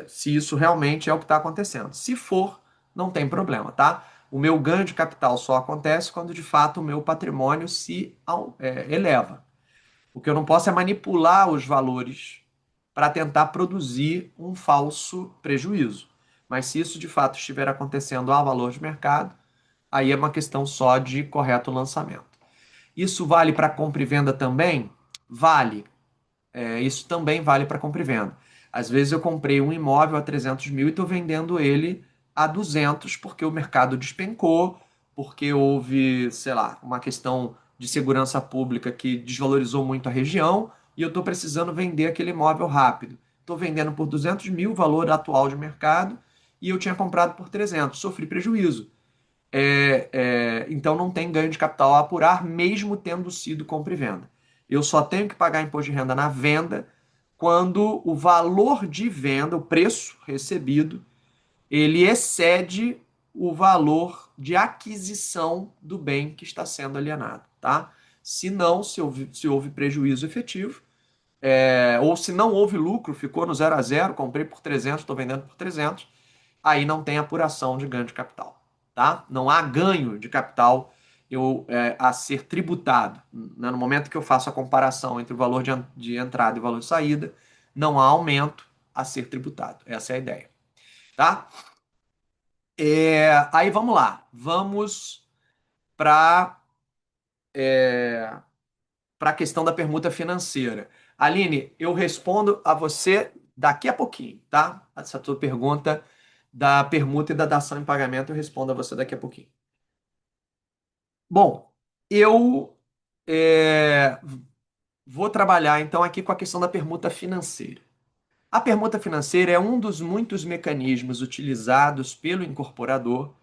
se isso realmente é o que está acontecendo. Se for, não tem problema, tá? O meu ganho de capital só acontece quando de fato o meu patrimônio se eleva. O que eu não posso é manipular os valores para tentar produzir um falso prejuízo. Mas se isso de fato estiver acontecendo a valor de mercado, aí é uma questão só de correto lançamento. Isso vale para compra e venda também? Vale. Isso também vale para compra e venda. Às vezes eu comprei um imóvel a 300 mil e estou vendendo ele a 200 porque o mercado despencou, porque houve, sei lá, uma questão de segurança pública que desvalorizou muito a região e eu estou precisando vender aquele imóvel rápido. Estou vendendo por 200 mil, o valor atual de mercado, e eu tinha comprado por 300, sofri prejuízo. Então não tem ganho de capital a apurar, mesmo tendo sido compra e venda. Eu só tenho que pagar imposto de renda na venda quando o valor de venda, o preço recebido, ele excede o valor de aquisição do bem que está sendo alienado, tá? Se não, se houve prejuízo efetivo, ou se não houve lucro, ficou no zero a zero, comprei por 300, estou vendendo por 300, aí não tem apuração de ganho de capital, tá? Não há ganho de capital a ser tributado. Né? No momento que eu faço a comparação entre o valor de entrada e o valor de saída, não há aumento a ser tributado. Essa é a ideia, tá? Aí vamos lá, vamos para a questão da permuta financeira. Aline, eu respondo a você daqui a pouquinho, tá? Essa tua pergunta da permuta e da dação em pagamento, eu respondo a você daqui a pouquinho. Bom, eu é, vou trabalhar então aqui com a questão da permuta financeira. A permuta financeira é um dos muitos mecanismos utilizados pelo incorporador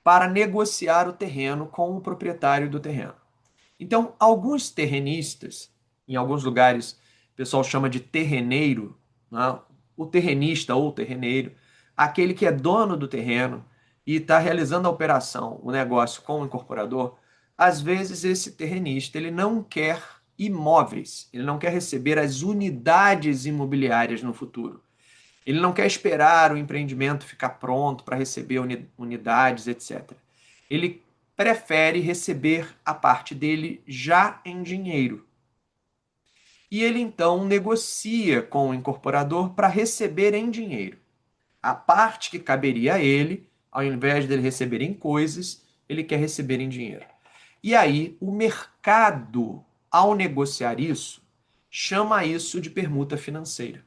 para negociar o terreno com o proprietário do terreno. Então, alguns terrenistas, em alguns lugares o pessoal chama de terreneiro, né? O terrenista ou terreneiro, aquele que é dono do terreno e está realizando a operação, o negócio com o incorporador, às vezes esse terrenista ele não quer imóveis, ele não quer receber as unidades imobiliárias no futuro. Ele não quer esperar o empreendimento ficar pronto para receber unidades, etc. Ele prefere receber a parte dele já em dinheiro. E ele então negocia com o incorporador para receber em dinheiro. A parte que caberia a ele, ao invés dele receber em coisas, ele quer receber em dinheiro. E aí, o mercado, ao negociar isso, chama isso de permuta financeira,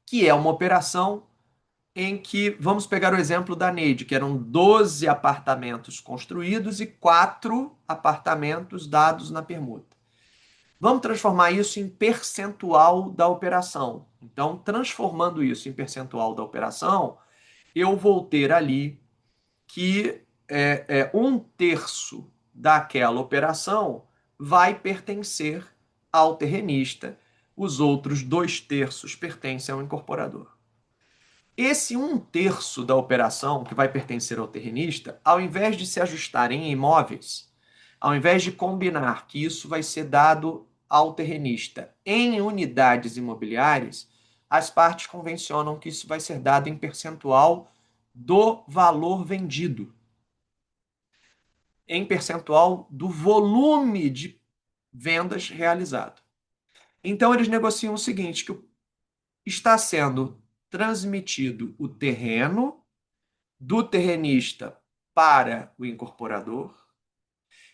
que é uma operação em que, vamos pegar o exemplo da Neide, que eram 12 apartamentos construídos e 4 apartamentos dados na permuta. Vamos transformar isso em percentual da operação. Então, transformando isso em percentual da operação, eu vou ter ali que 1/3 daquela operação vai pertencer ao terrenista, os outros 2/3 pertencem ao incorporador. Esse 1/3 da operação que vai pertencer ao terrenista, ao invés de se ajustar em imóveis, ao invés de combinar que isso vai ser dado ao terrenista em unidades imobiliárias, as partes convencionam que isso vai ser dado em percentual do valor vendido, em percentual do volume de vendas realizado. Então eles negociam o seguinte, que está sendo transmitido o terreno do terrenista para o incorporador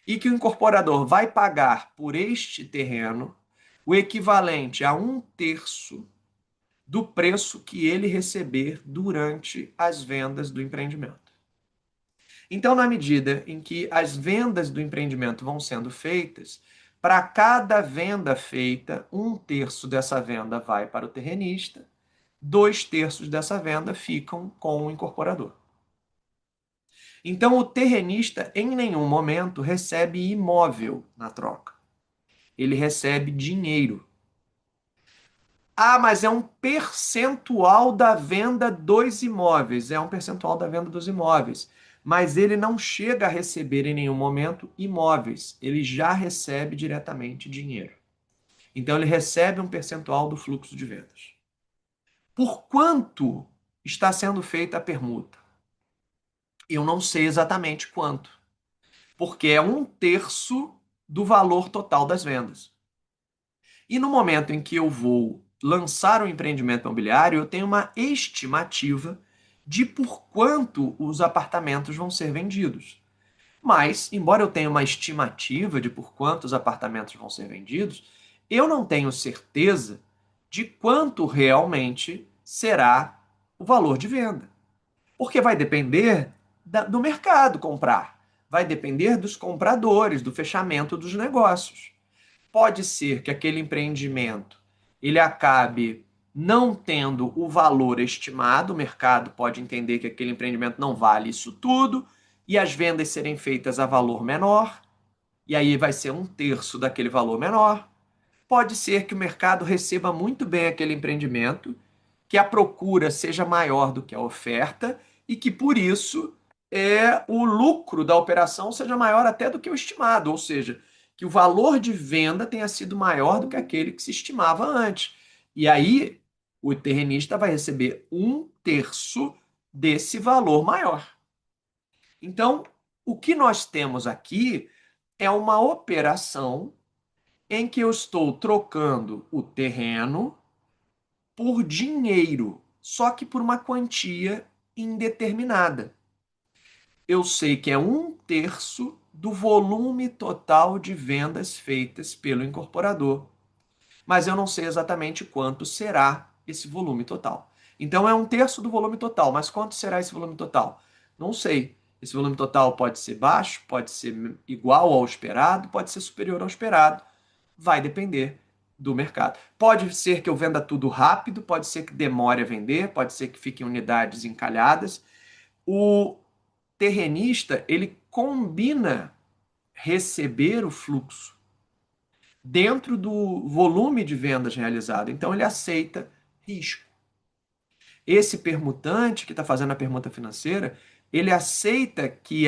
e que o incorporador vai pagar por este terreno o equivalente a 1/3 do preço que ele receber durante as vendas do empreendimento. Então, na medida em que as vendas do empreendimento vão sendo feitas, para cada venda feita, 1/3 dessa venda vai para o terrenista, 2/3 dessa venda ficam com o incorporador. Então, o terrenista, em nenhum momento, recebe imóvel na troca. Ele recebe dinheiro. Ah, mas é um percentual da venda dos imóveis. É um percentual da venda dos imóveis. Mas ele não chega a receber em nenhum momento imóveis. Ele já recebe diretamente dinheiro. Então, ele recebe um percentual do fluxo de vendas. Por quanto está sendo feita a permuta? Eu não sei exatamente quanto, porque é 1/3 do valor total das vendas. E no momento em que eu vou lançar um empreendimento imobiliário, eu tenho uma estimativa de por quanto os apartamentos vão ser vendidos. Mas, embora eu tenha uma estimativa de por quanto os apartamentos vão ser vendidos, eu não tenho certeza de quanto realmente será o valor de venda. Porque vai depender do mercado comprar, vai depender dos compradores, do fechamento dos negócios. Pode ser que aquele empreendimento ele acabe não tendo o valor estimado, o mercado pode entender que aquele empreendimento não vale isso tudo, e as vendas serem feitas a valor menor, e aí vai ser um terço daquele valor menor. Pode ser que o mercado receba muito bem aquele empreendimento, que a procura seja maior do que a oferta e que por isso o lucro da operação seja maior até do que o estimado, ou seja, que o valor de venda tenha sido maior do que aquele que se estimava antes. E aí o terrenista vai receber um terço desse valor maior. Então, o que nós temos aqui é uma operação em que eu estou trocando o terreno por dinheiro, só que por uma quantia indeterminada. Eu sei que é um terço do volume total de vendas feitas pelo incorporador, mas eu não sei exatamente quanto será esse volume total. Então é um terço do volume total, mas quanto será esse volume total? Não sei. Esse volume total pode ser baixo, pode ser igual ao esperado, pode ser superior ao esperado. Vai depender do mercado. Pode ser que eu venda tudo rápido, pode ser que demore a vender, pode ser que fiquem unidades encalhadas. O terrenista, ele combina receber o fluxo dentro do volume de vendas realizado. Então, ele aceita risco. Esse permutante que está fazendo a permuta financeira, ele aceita que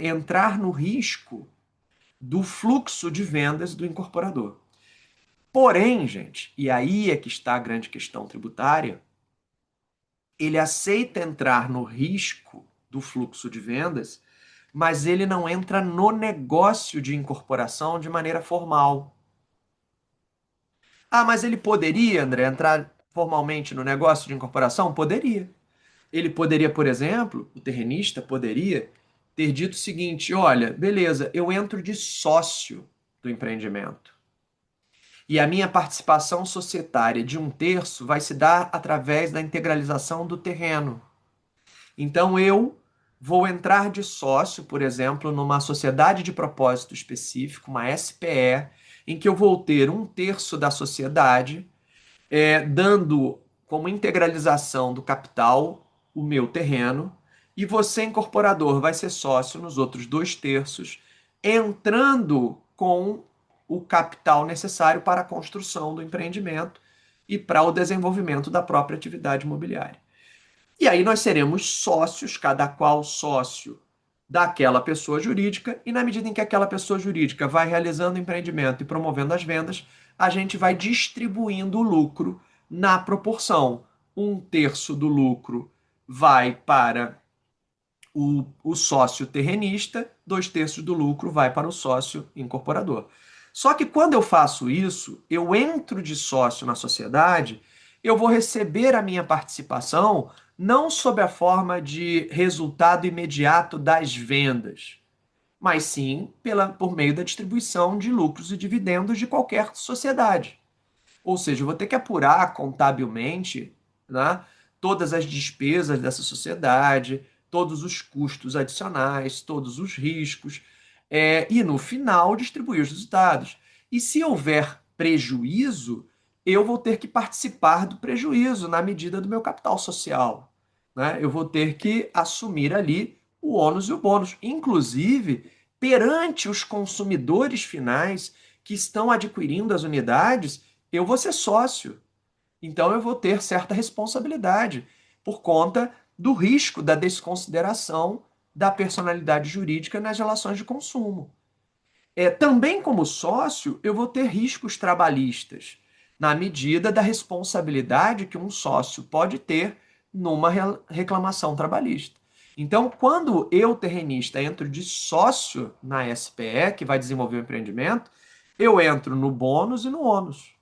entrar no risco do fluxo de vendas do incorporador. Porém, gente, e aí é que está a grande questão tributária, ele aceita entrar no risco do fluxo de vendas, mas ele não entra no negócio de incorporação de maneira formal. Ah, mas ele poderia, André, entrar formalmente no negócio de incorporação? Poderia. Ele poderia, por exemplo, o terrenista poderia ter dito o seguinte: olha, beleza, eu entro de sócio do empreendimento. E a minha participação societária de um terço vai se dar através da integralização do terreno. Então eu vou entrar de sócio, por exemplo, numa sociedade de propósito específico, uma SPE, em que eu vou ter um terço da sociedade, dando como integralização do capital o meu terreno, e você, incorporador, vai ser sócio nos outros dois terços, entrando com o capital necessário para a construção do empreendimento e para o desenvolvimento da própria atividade imobiliária. E aí nós seremos sócios, cada qual sócio daquela pessoa jurídica, e na medida em que aquela pessoa jurídica vai realizando o empreendimento e promovendo as vendas, a gente vai distribuindo o lucro na proporção. Um terço do lucro vai para o sócio terrenista, dois terços do lucro vai para o sócio incorporador. Só que quando eu faço isso, eu entro de sócio na sociedade, eu vou receber a minha participação não sob a forma de resultado imediato das vendas, mas sim por meio da distribuição de lucros e dividendos de qualquer sociedade. Ou seja, eu vou ter que apurar contabilmente, né, todas as despesas dessa sociedade, todos os custos adicionais, todos os riscos, e no final distribuir os resultados. E se houver prejuízo, eu vou ter que participar do prejuízo na medida do meu capital social. Né? Eu vou ter que assumir ali o ônus e o bônus, inclusive perante os consumidores finais que estão adquirindo as unidades, eu vou ser sócio. Então eu vou ter certa responsabilidade por conta do risco da desconsideração da personalidade jurídica nas relações de consumo. Também como sócio, eu vou ter riscos trabalhistas, na medida da responsabilidade que um sócio pode ter numa reclamação trabalhista. Então, quando eu, terrenista, entro de sócio na SPE, que vai desenvolver o empreendimento, eu entro no bônus e no ônus.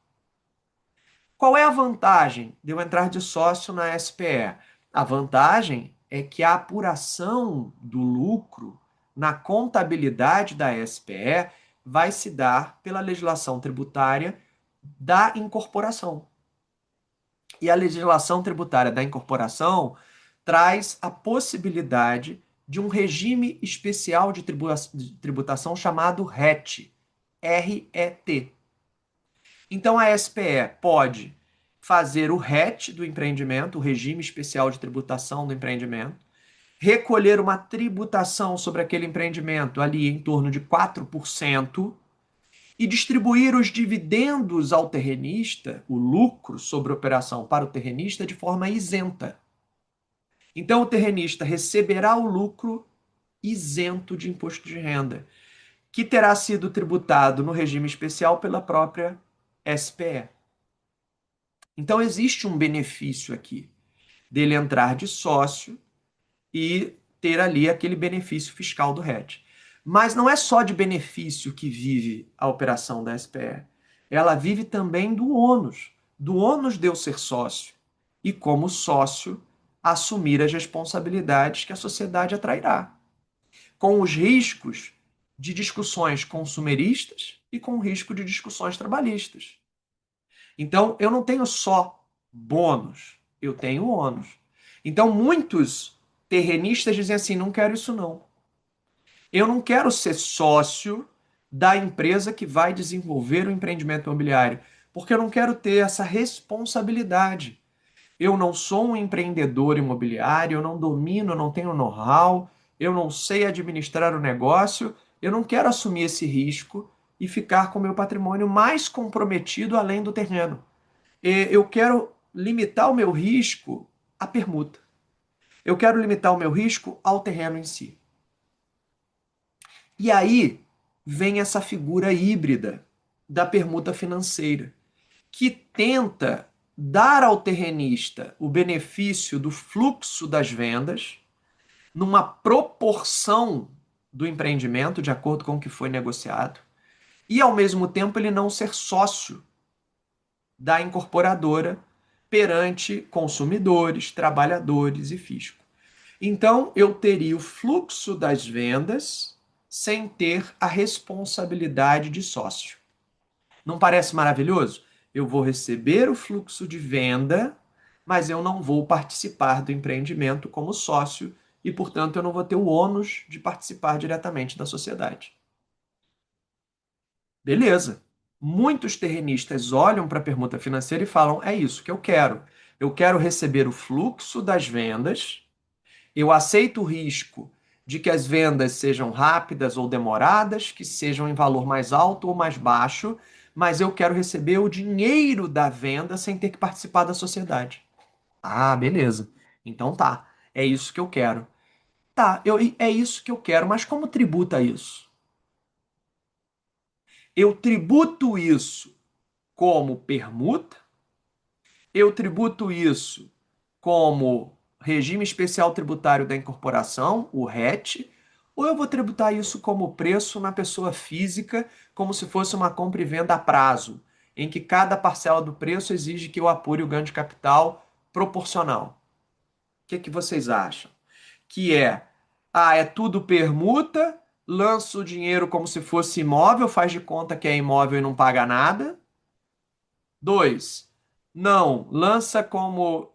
Qual é a vantagem de eu entrar de sócio na SPE? A vantagem é que a apuração do lucro na contabilidade da SPE vai se dar pela legislação tributária da incorporação. E a legislação tributária da incorporação traz a possibilidade de um regime especial de tributação chamado RET, RET. Então a SPE pode fazer o RET do empreendimento, o regime especial de tributação do empreendimento, recolher uma tributação sobre aquele empreendimento ali em torno de 4% e distribuir os dividendos ao terrenista, o lucro sobre a operação para o terrenista de forma isenta. Então o terrenista receberá o lucro isento de imposto de renda, que terá sido tributado no regime especial pela própria SPE. Então existe um benefício aqui dele entrar de sócio e ter ali aquele benefício fiscal do RET. Mas não é só de benefício que vive a operação da SPE. Ela vive também do ônus de eu ser sócio e, como sócio, assumir as responsabilidades que a sociedade atrairá, com os riscos de discussões consumeristas e com o risco de discussões trabalhistas. Então, eu não tenho só bônus, eu tenho ônus. Então, muitos terrenistas dizem assim: não quero isso não. Eu não quero ser sócio da empresa que vai desenvolver o empreendimento imobiliário, porque eu não quero ter essa responsabilidade. Eu não sou um empreendedor imobiliário, eu não domino, eu não tenho know-how, eu não sei administrar o negócio, eu não quero assumir esse risco e ficar com o meu patrimônio mais comprometido além do terreno. Eu quero limitar o meu risco à permuta. Eu quero limitar o meu risco ao terreno em si. E aí vem essa figura híbrida da permuta financeira, que tenta dar ao terrenista o benefício do fluxo das vendas numa proporção do empreendimento, de acordo com o que foi negociado, e ao mesmo tempo ele não ser sócio da incorporadora perante consumidores, trabalhadores e fisco. Então, eu teria o fluxo das vendas sem ter a responsabilidade de sócio. Não parece maravilhoso? Eu vou receber o fluxo de venda, mas eu não vou participar do empreendimento como sócio e, portanto, eu não vou ter o ônus de participar diretamente da sociedade. Beleza. Muitos terrenistas olham para a permuta financeira e falam: é isso que eu quero. Eu quero receber o fluxo das vendas, eu aceito o risco de que as vendas sejam rápidas ou demoradas, que sejam em valor mais alto ou mais baixo, mas eu quero receber o dinheiro da venda sem ter que participar da sociedade. Ah, beleza. Então tá. É isso que eu quero. Tá, é isso que eu quero, mas como tributa isso? Eu tributo isso como permuta, eu tributo isso como regime especial tributário da incorporação, o RET, ou eu vou tributar isso como preço na pessoa física, como se fosse uma compra e venda a prazo, em que cada parcela do preço exige que eu apure o ganho de capital proporcional. O que vocês acham? Que é tudo permuta, lança o dinheiro como se fosse imóvel, faz de conta que é imóvel e não paga nada. Dois, não, lança como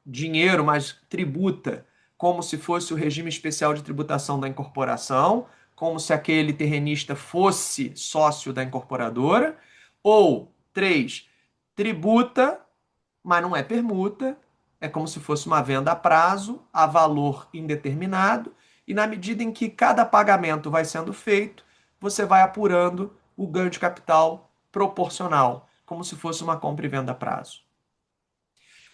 dinheiro, mas tributa como se fosse o regime especial de tributação da incorporação, como se aquele terrenista fosse sócio da incorporadora. Ou três, tributa, mas não é permuta, é como se fosse uma venda a prazo, a valor indeterminado, e na medida em que cada pagamento vai sendo feito, você vai apurando o ganho de capital proporcional, como se fosse uma compra e venda a prazo.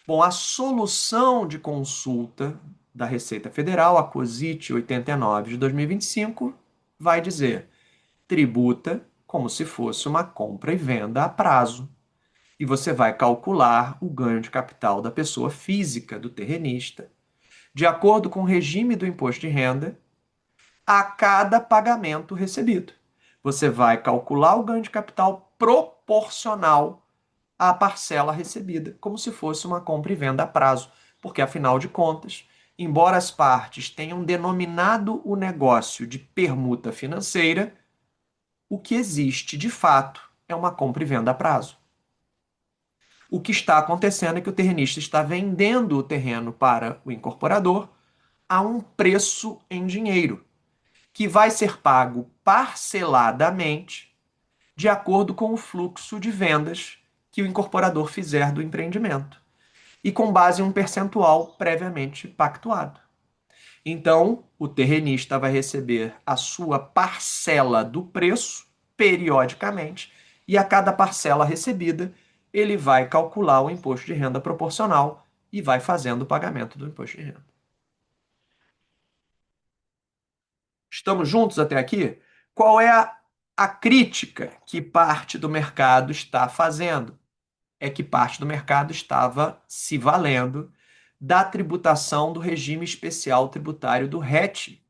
Bom, a solução de consulta da Receita Federal, a COSIT 89 de 2025, vai dizer: tributa como se fosse uma compra e venda a prazo. E você vai calcular o ganho de capital da pessoa física, do terrenista, de acordo com o regime do imposto de renda, a cada pagamento recebido. Você vai calcular o ganho de capital proporcional à parcela recebida, como se fosse uma compra e venda a prazo, porque afinal de contas, embora as partes tenham denominado o negócio de permuta financeira, o que existe de fato é uma compra e venda a prazo. O que está acontecendo é que o terrenista está vendendo o terreno para o incorporador a um preço em dinheiro, que vai ser pago parceladamente de acordo com o fluxo de vendas que o incorporador fizer do empreendimento e com base em um percentual previamente pactuado. Então, o terrenista vai receber a sua parcela do preço periodicamente e a cada parcela recebida, ele vai calcular o imposto de renda proporcional e vai fazendo o pagamento do imposto de renda. Estamos juntos até aqui? Qual é a crítica que parte do mercado está fazendo? É que parte do mercado estava se valendo da tributação do regime especial tributário do RET.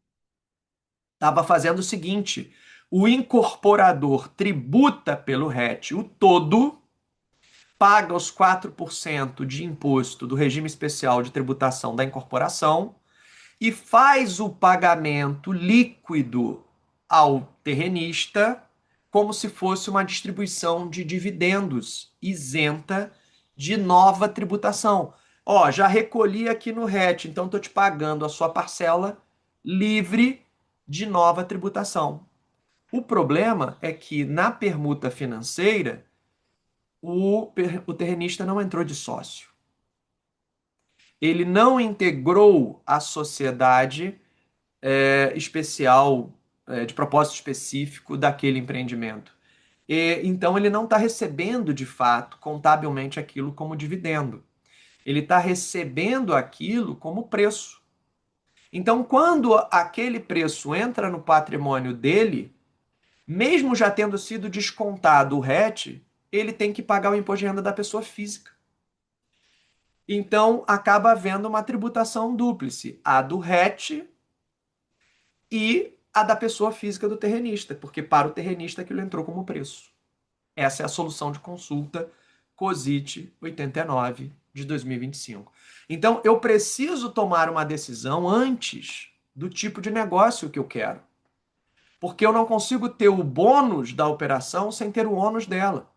Estava fazendo o seguinte: o incorporador tributa pelo RET o todo, paga os 4% de imposto do regime especial de tributação da incorporação e faz o pagamento líquido ao terrenista como se fosse uma distribuição de dividendos isenta de nova tributação. Ó, já recolhi aqui no RET, então estou te pagando a sua parcela livre de nova tributação. O problema é que na permuta financeira, o terrenista não entrou de sócio. Ele não integrou a sociedade especial, de propósito específico daquele empreendimento. Então, ele não está recebendo, de fato, contabilmente aquilo como dividendo. Ele está recebendo aquilo como preço. Então, quando aquele preço entra no patrimônio dele, mesmo já tendo sido descontado o RET, ele tem que pagar o imposto de renda da pessoa física. Então, acaba havendo uma tributação dúplice, a do RET e a da pessoa física do terrenista, porque para o terrenista aquilo entrou como preço. Essa é a solução de consulta COSIT 89 de 2025. Então, eu preciso tomar uma decisão antes do tipo de negócio que eu quero. Porque eu não consigo ter o bônus da operação sem ter o ônus dela.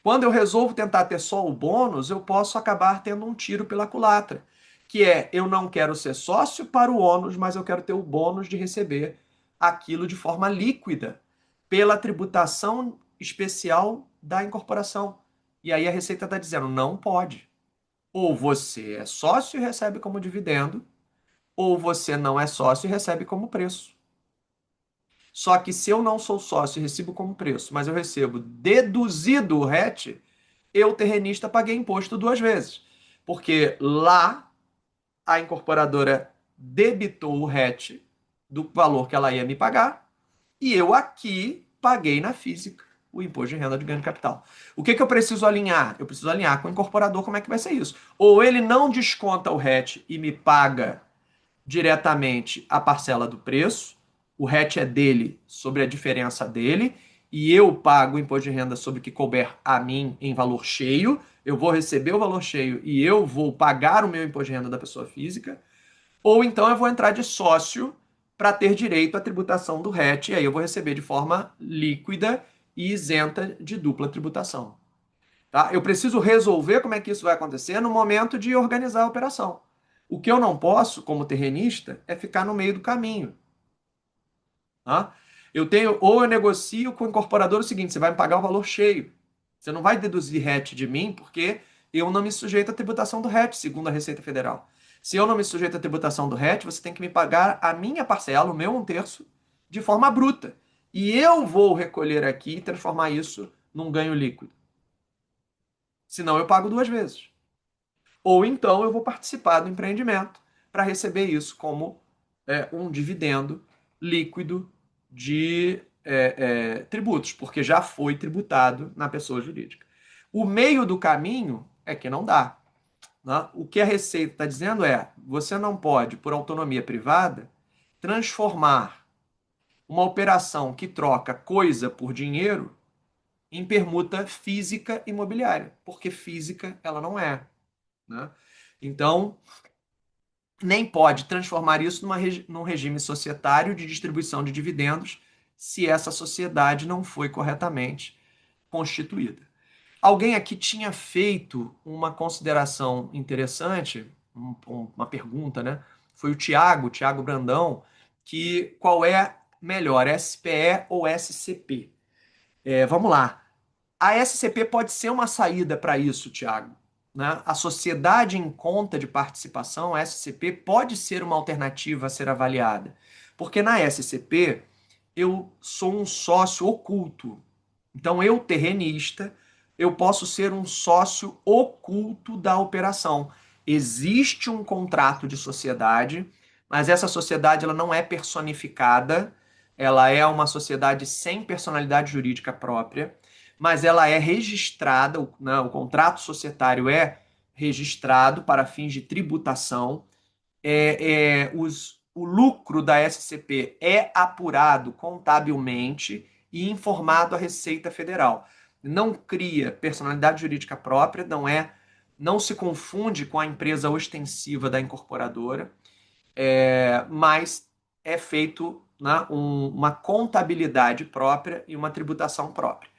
Quando eu resolvo tentar ter só o bônus, eu posso acabar tendo um tiro pela culatra, que é eu não quero ser sócio para o ônus, mas eu quero ter o bônus de receber aquilo de forma líquida pela tributação especial da incorporação. E aí a Receita está dizendo, não pode. Ou você é sócio e recebe como dividendo, ou você não é sócio e recebe como preço. Só que se eu não sou sócio e recebo como preço, mas eu recebo deduzido o RET, eu, terrenista, paguei imposto duas vezes. Porque lá a incorporadora debitou o RET do valor que ela ia me pagar e eu aqui paguei na física o imposto de renda de ganho de capital. O que, que eu preciso alinhar? Eu preciso alinhar com o incorporador como é que vai ser isso. Ou ele não desconta o RET e me paga diretamente a parcela do preço, o RET é dele sobre a diferença dele, e eu pago o imposto de renda sobre o que couber a mim em valor cheio, eu vou receber o valor cheio e eu vou pagar o meu imposto de renda da pessoa física, ou então eu vou entrar de sócio para ter direito à tributação do RET, e aí eu vou receber de forma líquida e isenta de dupla tributação. Tá? Eu preciso resolver como é que isso vai acontecer no momento de organizar a operação. O que eu não posso, como terrenista, é ficar no meio do caminho. Tá? Eu tenho, ou eu negocio com o incorporador o seguinte: você vai me pagar o valor cheio. Você não vai deduzir RET de mim, porque eu não me sujeito à tributação do RET, segundo a Receita Federal. Se eu não me sujeito à tributação do RET, você tem que me pagar a minha parcela, o meu um terço, de forma bruta. E eu vou recolher aqui e transformar isso num ganho líquido. Senão eu pago duas vezes. Ou então eu vou participar do empreendimento para receber isso como um dividendo líquido de tributos, porque já foi tributado na pessoa jurídica. O meio do caminho é que não dá. Né? O que a Receita está dizendo é: você não pode, por autonomia privada, transformar uma operação que troca coisa por dinheiro em permuta física imobiliária, porque física ela não é. Né? Então, nem pode transformar isso num regime societário de distribuição de dividendos se essa sociedade não foi corretamente constituída. Alguém aqui tinha feito uma consideração interessante, uma pergunta, né? Foi o Tiago Brandão, que qual é melhor, SPE ou SCP? Vamos lá. A SCP pode ser uma saída para isso, Tiago. Né? A sociedade em conta de participação, a SCP, pode ser uma alternativa a ser avaliada. Porque na SCP eu sou um sócio oculto. Então, eu, terrenista, eu posso ser um sócio oculto da operação. Existe um contrato de sociedade, mas essa sociedade ela não é personificada, ela é uma sociedade sem personalidade jurídica própria, mas ela é registrada, o contrato societário é registrado para fins de tributação, o lucro da SCP é apurado contabilmente e informado à Receita Federal. Não cria personalidade jurídica própria, não se confunde com a empresa ostensiva da incorporadora, mas é feito, né, uma contabilidade própria e uma tributação própria.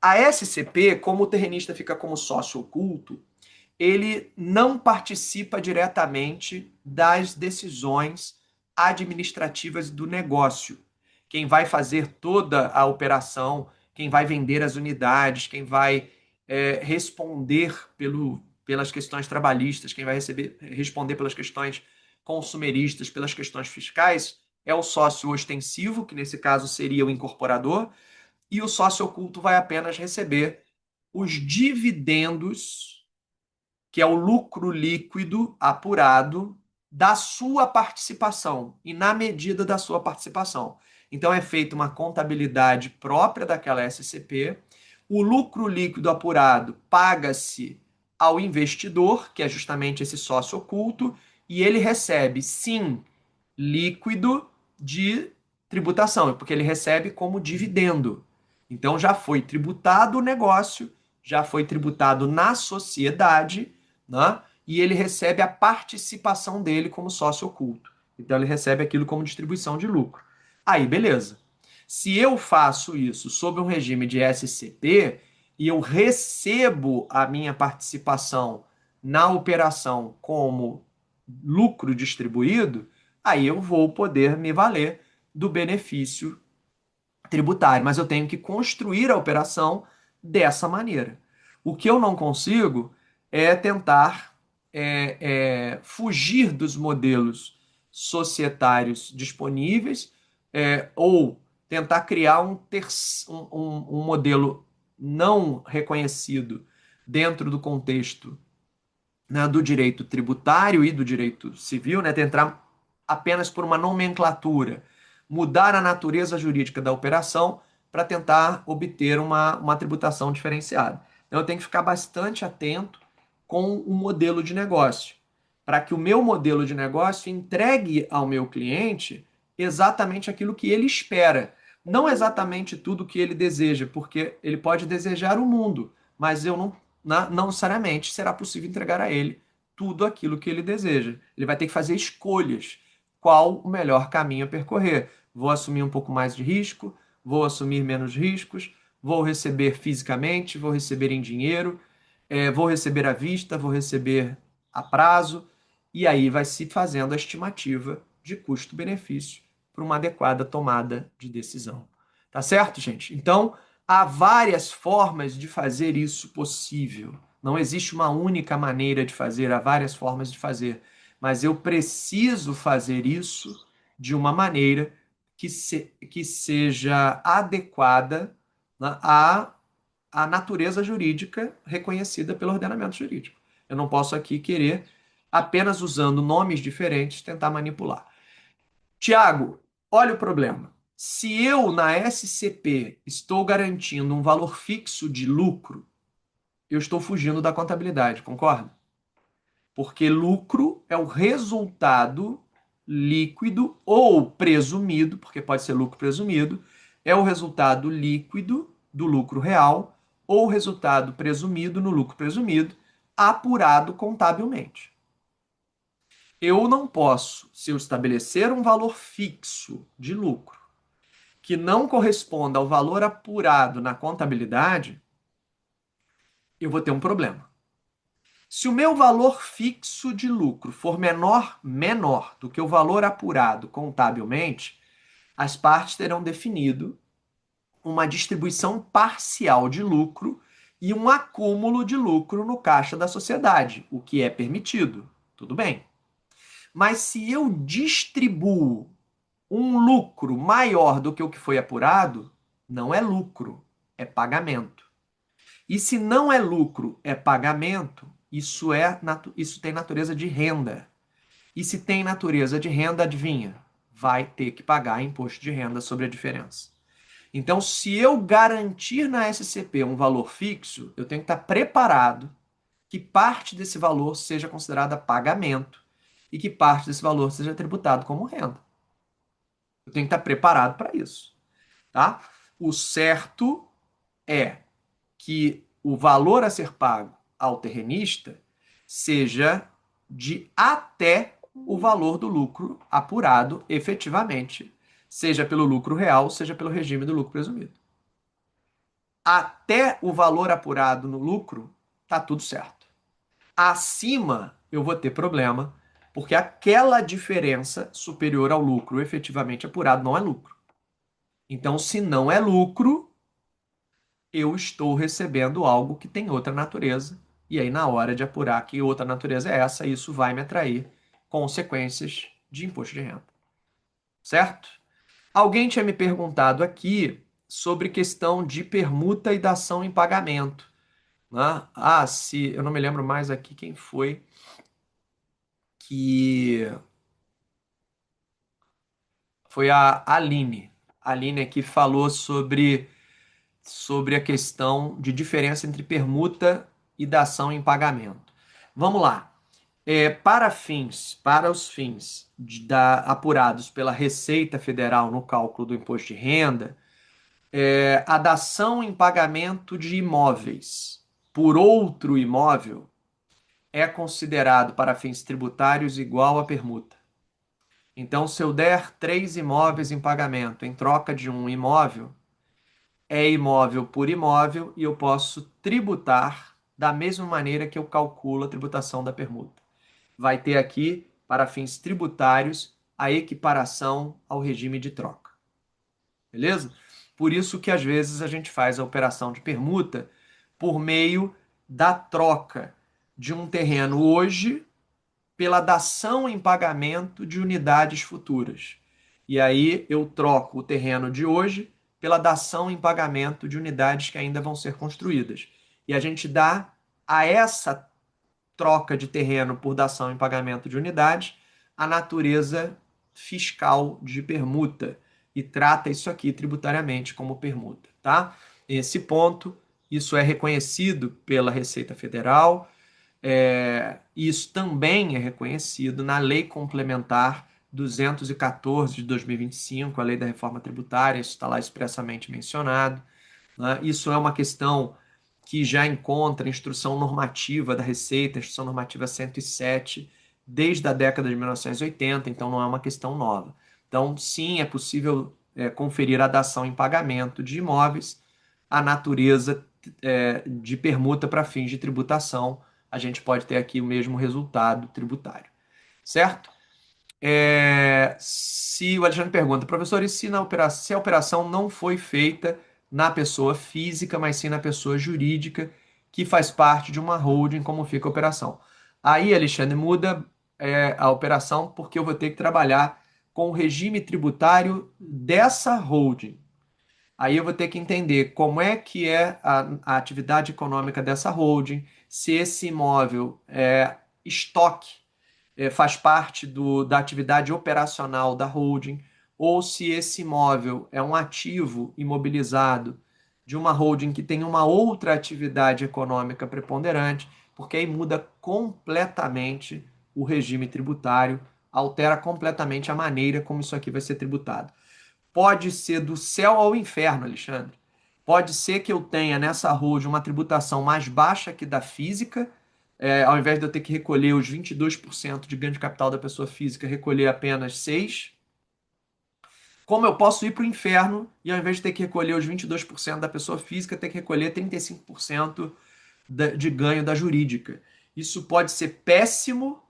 A SCP, como o terrenista fica como sócio oculto, ele não participa diretamente das decisões administrativas do negócio. Quem vai fazer toda a operação, quem vai vender as unidades, quem vai responder pelas questões trabalhistas, quem vai responder pelas questões consumeristas, pelas questões fiscais, é o sócio ostensivo, que nesse caso seria o incorporador, e o sócio oculto vai apenas receber os dividendos, que é o lucro líquido apurado da sua participação e na medida da sua participação. Então é feita uma contabilidade própria daquela SCP, o lucro líquido apurado paga-se ao investidor, que é justamente esse sócio oculto, e ele recebe, sim, líquido de tributação, porque ele recebe como dividendo. Então já foi tributado o negócio, já foi tributado na sociedade, né? E ele recebe a participação dele como sócio oculto. Então ele recebe aquilo como distribuição de lucro. Aí, beleza. Se eu faço isso sob um regime de SCP e eu recebo a minha participação na operação como lucro distribuído, aí eu vou poder me valer do benefício tributário, mas eu tenho que construir a operação dessa maneira. O que eu não consigo é tentar fugir dos modelos societários disponíveis, ou tentar criar um modelo não reconhecido dentro do contexto, né, do direito tributário e do direito civil, né, tentar apenas por uma nomenclatura mudar a natureza jurídica da operação para tentar obter uma tributação diferenciada. Então, eu tenho que ficar bastante atento com o modelo de negócio, para que o meu modelo de negócio entregue ao meu cliente exatamente aquilo que ele espera, não exatamente tudo que ele deseja, porque ele pode desejar o mundo, mas eu não necessariamente será possível entregar a ele tudo aquilo que ele deseja. Ele vai ter que fazer escolhas. Qual o melhor caminho a percorrer? Vou assumir um pouco mais de risco? Vou assumir menos riscos? Vou receber fisicamente? Vou receber em dinheiro? Vou receber à vista? Vou receber a prazo? E aí vai se fazendo a estimativa de custo-benefício para uma adequada tomada de decisão. Tá certo, gente? Então, há várias formas de fazer isso possível. Não existe uma única maneira de fazer, há várias formas de fazer. Mas eu preciso fazer isso de uma maneira que seja adequada, né, à natureza jurídica reconhecida pelo ordenamento jurídico. Eu não posso aqui querer, apenas usando nomes diferentes, tentar manipular. Tiago, olha o problema. Se eu, na SCP, estou garantindo um valor fixo de lucro, eu estou fugindo da contabilidade, concorda? Porque lucro é o resultado líquido ou presumido, porque pode ser lucro presumido, é o resultado líquido do lucro real ou o resultado presumido no lucro presumido, apurado contabilmente. Eu não posso, se eu estabelecer um valor fixo de lucro que não corresponda ao valor apurado na contabilidade, eu vou ter um problema. Se o meu valor fixo de lucro for menor do que o valor apurado contabilmente, as partes terão definido uma distribuição parcial de lucro e um acúmulo de lucro no caixa da sociedade, o que é permitido. Tudo bem. Mas se eu distribuo um lucro maior do que o que foi apurado, não é lucro, é pagamento. E se não é lucro, é pagamento, isso tem natureza de renda. E se tem natureza de renda, adivinha? Vai ter que pagar imposto de renda sobre a diferença. Então, se eu garantir na SCP um valor fixo, eu tenho que estar preparado que parte desse valor seja considerada pagamento e que parte desse valor seja tributado como renda. Eu tenho que estar preparado para isso, tá? O certo é que o valor a ser pago ao terrenista seja de até o valor do lucro apurado efetivamente, seja pelo lucro real, seja pelo regime do lucro presumido. Até o valor apurado no lucro, tá tudo certo. Acima, eu vou ter problema, porque aquela diferença superior ao lucro efetivamente apurado não é lucro. Então, se não é lucro, eu estou recebendo algo que tem outra natureza. E aí, na hora de apurar que outra natureza é essa, isso vai me atrair consequências de imposto de renda. Certo? Alguém tinha me perguntado aqui sobre questão de permuta e dação em pagamento. Né? Ah, se eu não me lembro mais aqui quem foi que foi a Aline. A Aline aqui falou sobre a questão de diferença entre permuta e dação em pagamento. Vamos lá. Para os fins apurados pela Receita Federal no cálculo do imposto de renda, a dação em pagamento de imóveis por outro imóvel é considerado para fins tributários igual à permuta. Então, se eu der 3 imóveis em pagamento em troca de um imóvel, é imóvel por imóvel e eu posso tributar da mesma maneira que eu calculo a tributação da permuta. Vai ter aqui, para fins tributários, a equiparação ao regime de troca. Beleza? Por isso que às vezes a gente faz a operação de permuta por meio da troca de um terreno hoje pela dação em pagamento de unidades futuras. E aí eu troco o terreno de hoje pela dação em pagamento de unidades que ainda vão ser construídas. E a gente dá a essa troca de terreno por dação em pagamento de unidades a natureza fiscal de permuta e trata isso aqui tributariamente como permuta, tá? Esse ponto, isso é reconhecido pela Receita Federal. Isso também é reconhecido na Lei Complementar 214 de 2025, a Lei da Reforma Tributária, isso está lá expressamente mencionado. Né? Isso é uma questão que já encontra instrução normativa da Receita, instrução normativa 107, desde a década de 1980, então não é uma questão nova. Então, sim, é possível conferir a dação em pagamento de imóveis, a natureza de permuta para fins de tributação, a gente pode ter aqui o mesmo resultado tributário, certo? Se o Alexandre pergunta, professor, e se a operação não foi feita na pessoa física, mas sim na pessoa jurídica, que faz parte de uma holding, como fica a operação? Aí, Alexandre, muda a operação porque eu vou ter que trabalhar com o regime tributário dessa holding. Aí eu vou ter que entender como é que é a atividade econômica dessa holding, se esse imóvel é estoque, faz parte da atividade operacional da holding, ou se esse imóvel é um ativo imobilizado de uma holding que tem uma outra atividade econômica preponderante, porque aí muda completamente o regime tributário, altera completamente a maneira como isso aqui vai ser tributado. Pode ser do céu ao inferno, Alexandre. Pode ser que eu tenha nessa holding uma tributação mais baixa que da física, ao invés de eu ter que recolher os 22% de ganho de capital da pessoa física, recolher apenas 6%. Como eu posso ir para o inferno e ao invés de ter que recolher os 22% da pessoa física, ter que recolher 35% de ganho da jurídica. Isso pode ser péssimo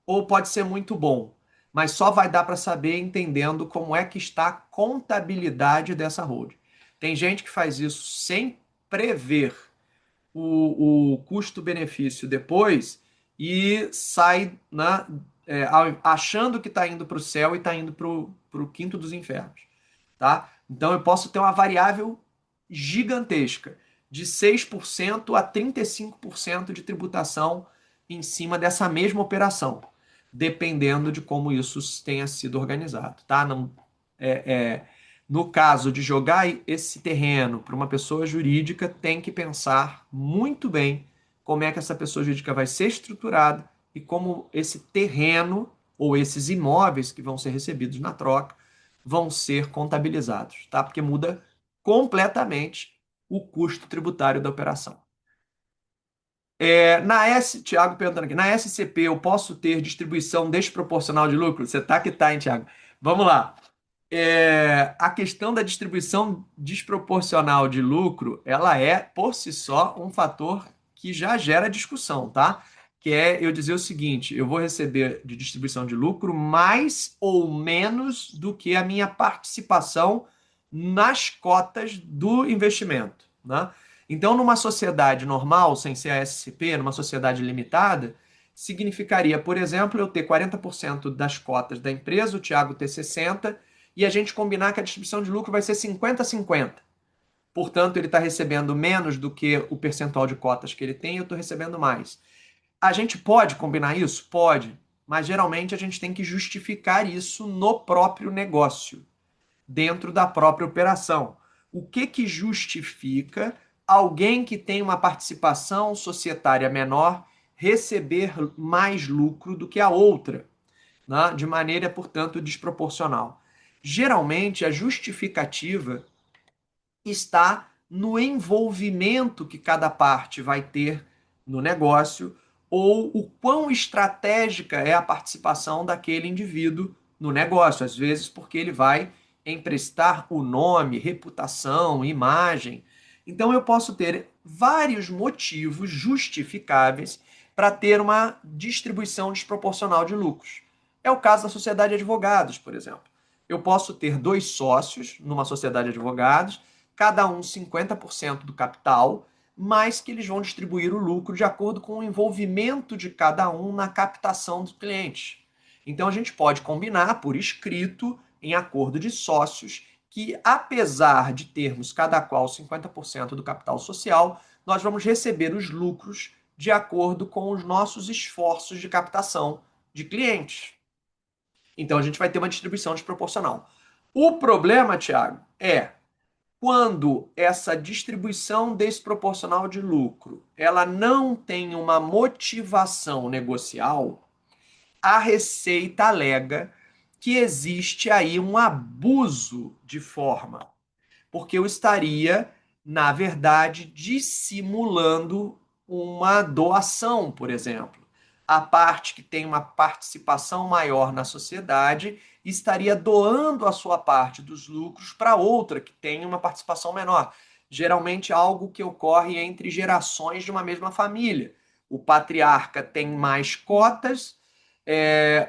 ou pode ser muito bom, mas só vai dar para saber entendendo como é que está a contabilidade dessa holding. Tem gente que faz isso sem prever o custo-benefício depois e sai, né, achando que está indo para o céu e está indo para o quinto dos infernos. Tá? Então eu posso ter uma variável gigantesca, de 6% a 35% de tributação em cima dessa mesma operação, dependendo de como isso tenha sido organizado. Tá? Não, é, é, no caso de jogar esse terreno para uma pessoa jurídica, tem que pensar muito bem como é que essa pessoa jurídica vai ser estruturada e como esse terreno ou esses imóveis que vão ser recebidos na troca vão ser contabilizados, tá? Porque muda completamente o custo tributário da operação. Tiago perguntando aqui, na SCP eu posso ter distribuição desproporcional de lucro? Você tá que tá, hein, Tiago? Vamos lá. A questão da distribuição desproporcional de lucro, ela é, por si só, um fator que já gera discussão, tá? Que é eu dizer o seguinte: eu vou receber de distribuição de lucro mais ou menos do que a minha participação nas cotas do investimento, né? Então, numa sociedade normal, sem ser a SCP, numa sociedade limitada, significaria, por exemplo, eu ter 40% das cotas da empresa, o Thiago ter 60%, e a gente combinar que a distribuição de lucro vai ser 50-50. Portanto, ele está recebendo menos do que o percentual de cotas que ele tem e eu estou recebendo mais. A gente pode combinar isso? Pode. Mas geralmente a gente tem que justificar isso no próprio negócio, dentro da própria operação. O que que justifica alguém que tem uma participação societária menor receber mais lucro do que a outra, né? De maneira, portanto, desproporcional? Geralmente, a justificativa está no envolvimento que cada parte vai ter no negócio ou o quão estratégica é a participação daquele indivíduo no negócio. Às vezes, porque ele vai emprestar o nome, reputação, imagem. Então, eu posso ter vários motivos justificáveis para ter uma distribuição desproporcional de lucros. É o caso da sociedade de advogados, por exemplo. Eu posso ter dois sócios numa sociedade de advogados, cada um 50% do capital, mas que eles vão distribuir o lucro de acordo com o envolvimento de cada um na captação dos clientes. Então a gente pode combinar por escrito, em acordo de sócios, que apesar de termos cada qual 50% do capital social, nós vamos receber os lucros de acordo com os nossos esforços de captação de clientes. Então a gente vai ter uma distribuição desproporcional. O problema, Thiago, é quando essa distribuição desproporcional de lucro, ela não tem uma motivação negocial, a Receita alega que existe aí um abuso de forma, porque eu estaria, na verdade, dissimulando uma doação, por exemplo. A parte que tem uma participação maior na sociedade estaria doando a sua parte dos lucros para outra que tem uma participação menor. Geralmente algo que ocorre entre gerações de uma mesma família. O patriarca tem mais cotas,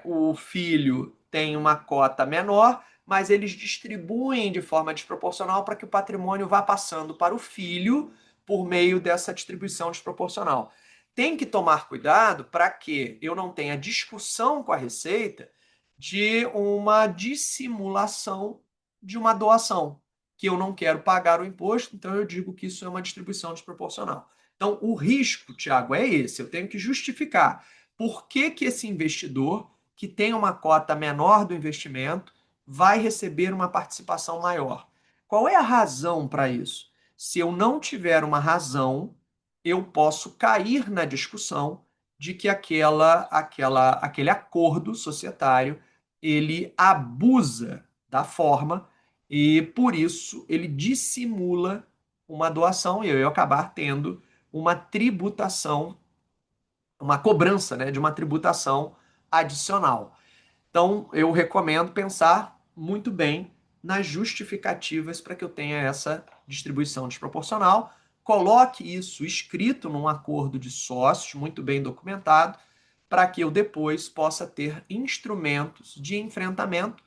o filho tem uma cota menor, mas eles distribuem de forma desproporcional para que o patrimônio vá passando para o filho por meio dessa distribuição desproporcional. Tem que tomar cuidado para que eu não tenha discussão com a Receita de uma dissimulação de uma doação, que eu não quero pagar o imposto, então eu digo que isso é uma distribuição desproporcional. Então, o risco, Tiago, é esse. Eu tenho que justificar por que que esse investidor, que tem uma cota menor do investimento, vai receber uma participação maior. Qual é a razão para isso? Se eu não tiver uma razão, eu posso cair na discussão de que aquele acordo societário ele abusa da forma e por isso ele dissimula uma doação e eu ia acabar tendo uma tributação, uma cobrança, né, de uma tributação adicional. Então, eu recomendo pensar muito bem nas justificativas para que eu tenha essa distribuição desproporcional, coloque isso escrito num acordo de sócios, muito bem documentado, para que eu depois possa ter instrumentos de enfrentamento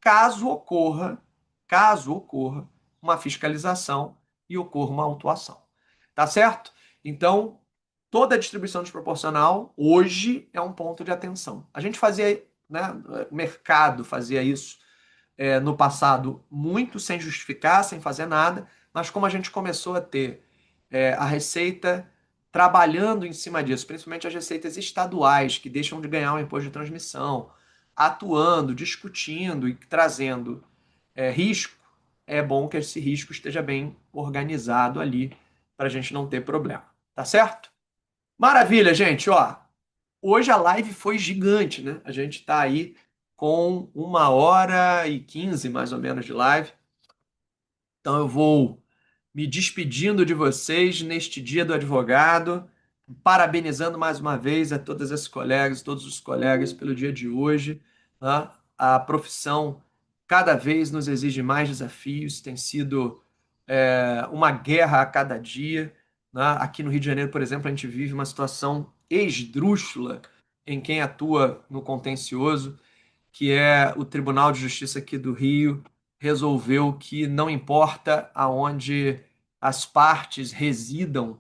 caso ocorra uma fiscalização e ocorra uma autuação. Tá certo? Então, toda a distribuição desproporcional hoje é um ponto de atenção. A gente fazia, né, o mercado fazia isso no passado muito sem justificar, sem fazer nada, mas como a gente começou a ter a Receita trabalhando em cima disso, principalmente as receitas estaduais, que deixam de ganhar o imposto de transmissão, atuando, discutindo e trazendo risco, é bom que esse risco esteja bem organizado ali para a gente não ter problema. Tá certo? Maravilha, gente. Ó, hoje a live foi gigante, né? A gente está aí com 1h15 mais ou menos de live. Então eu vou me despedindo de vocês neste Dia do Advogado, parabenizando mais uma vez a todas as colegas, todos os colegas pelo dia de hoje. Né? A profissão cada vez nos exige mais desafios, tem sido uma guerra a cada dia. Né? Aqui no Rio de Janeiro, por exemplo, a gente vive uma situação esdrúxula em quem atua no contencioso, que é o Tribunal de Justiça aqui do Rio, resolveu que não importa aonde as partes residam,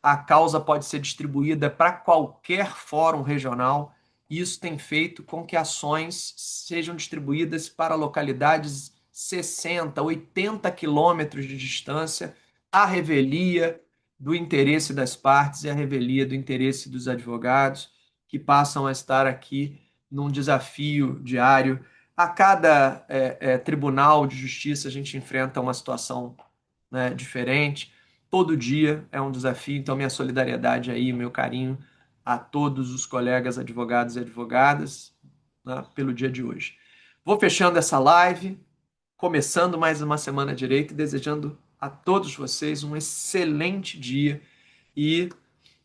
a causa pode ser distribuída para qualquer fórum regional. Isso tem feito com que ações sejam distribuídas para localidades 60, 80 quilômetros de distância, à revelia do interesse das partes e à revelia do interesse dos advogados que passam a estar aqui num desafio diário. A cada tribunal de justiça a gente enfrenta uma situação, né, diferente. Todo dia é um desafio, então minha solidariedade aí, meu carinho a todos os colegas advogados e advogadas, né, pelo dia de hoje. Vou fechando essa live, começando mais uma semana direito e desejando a todos vocês um excelente dia e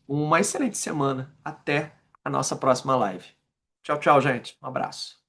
uma excelente semana. Até a nossa próxima live. Tchau, tchau, gente. Um abraço.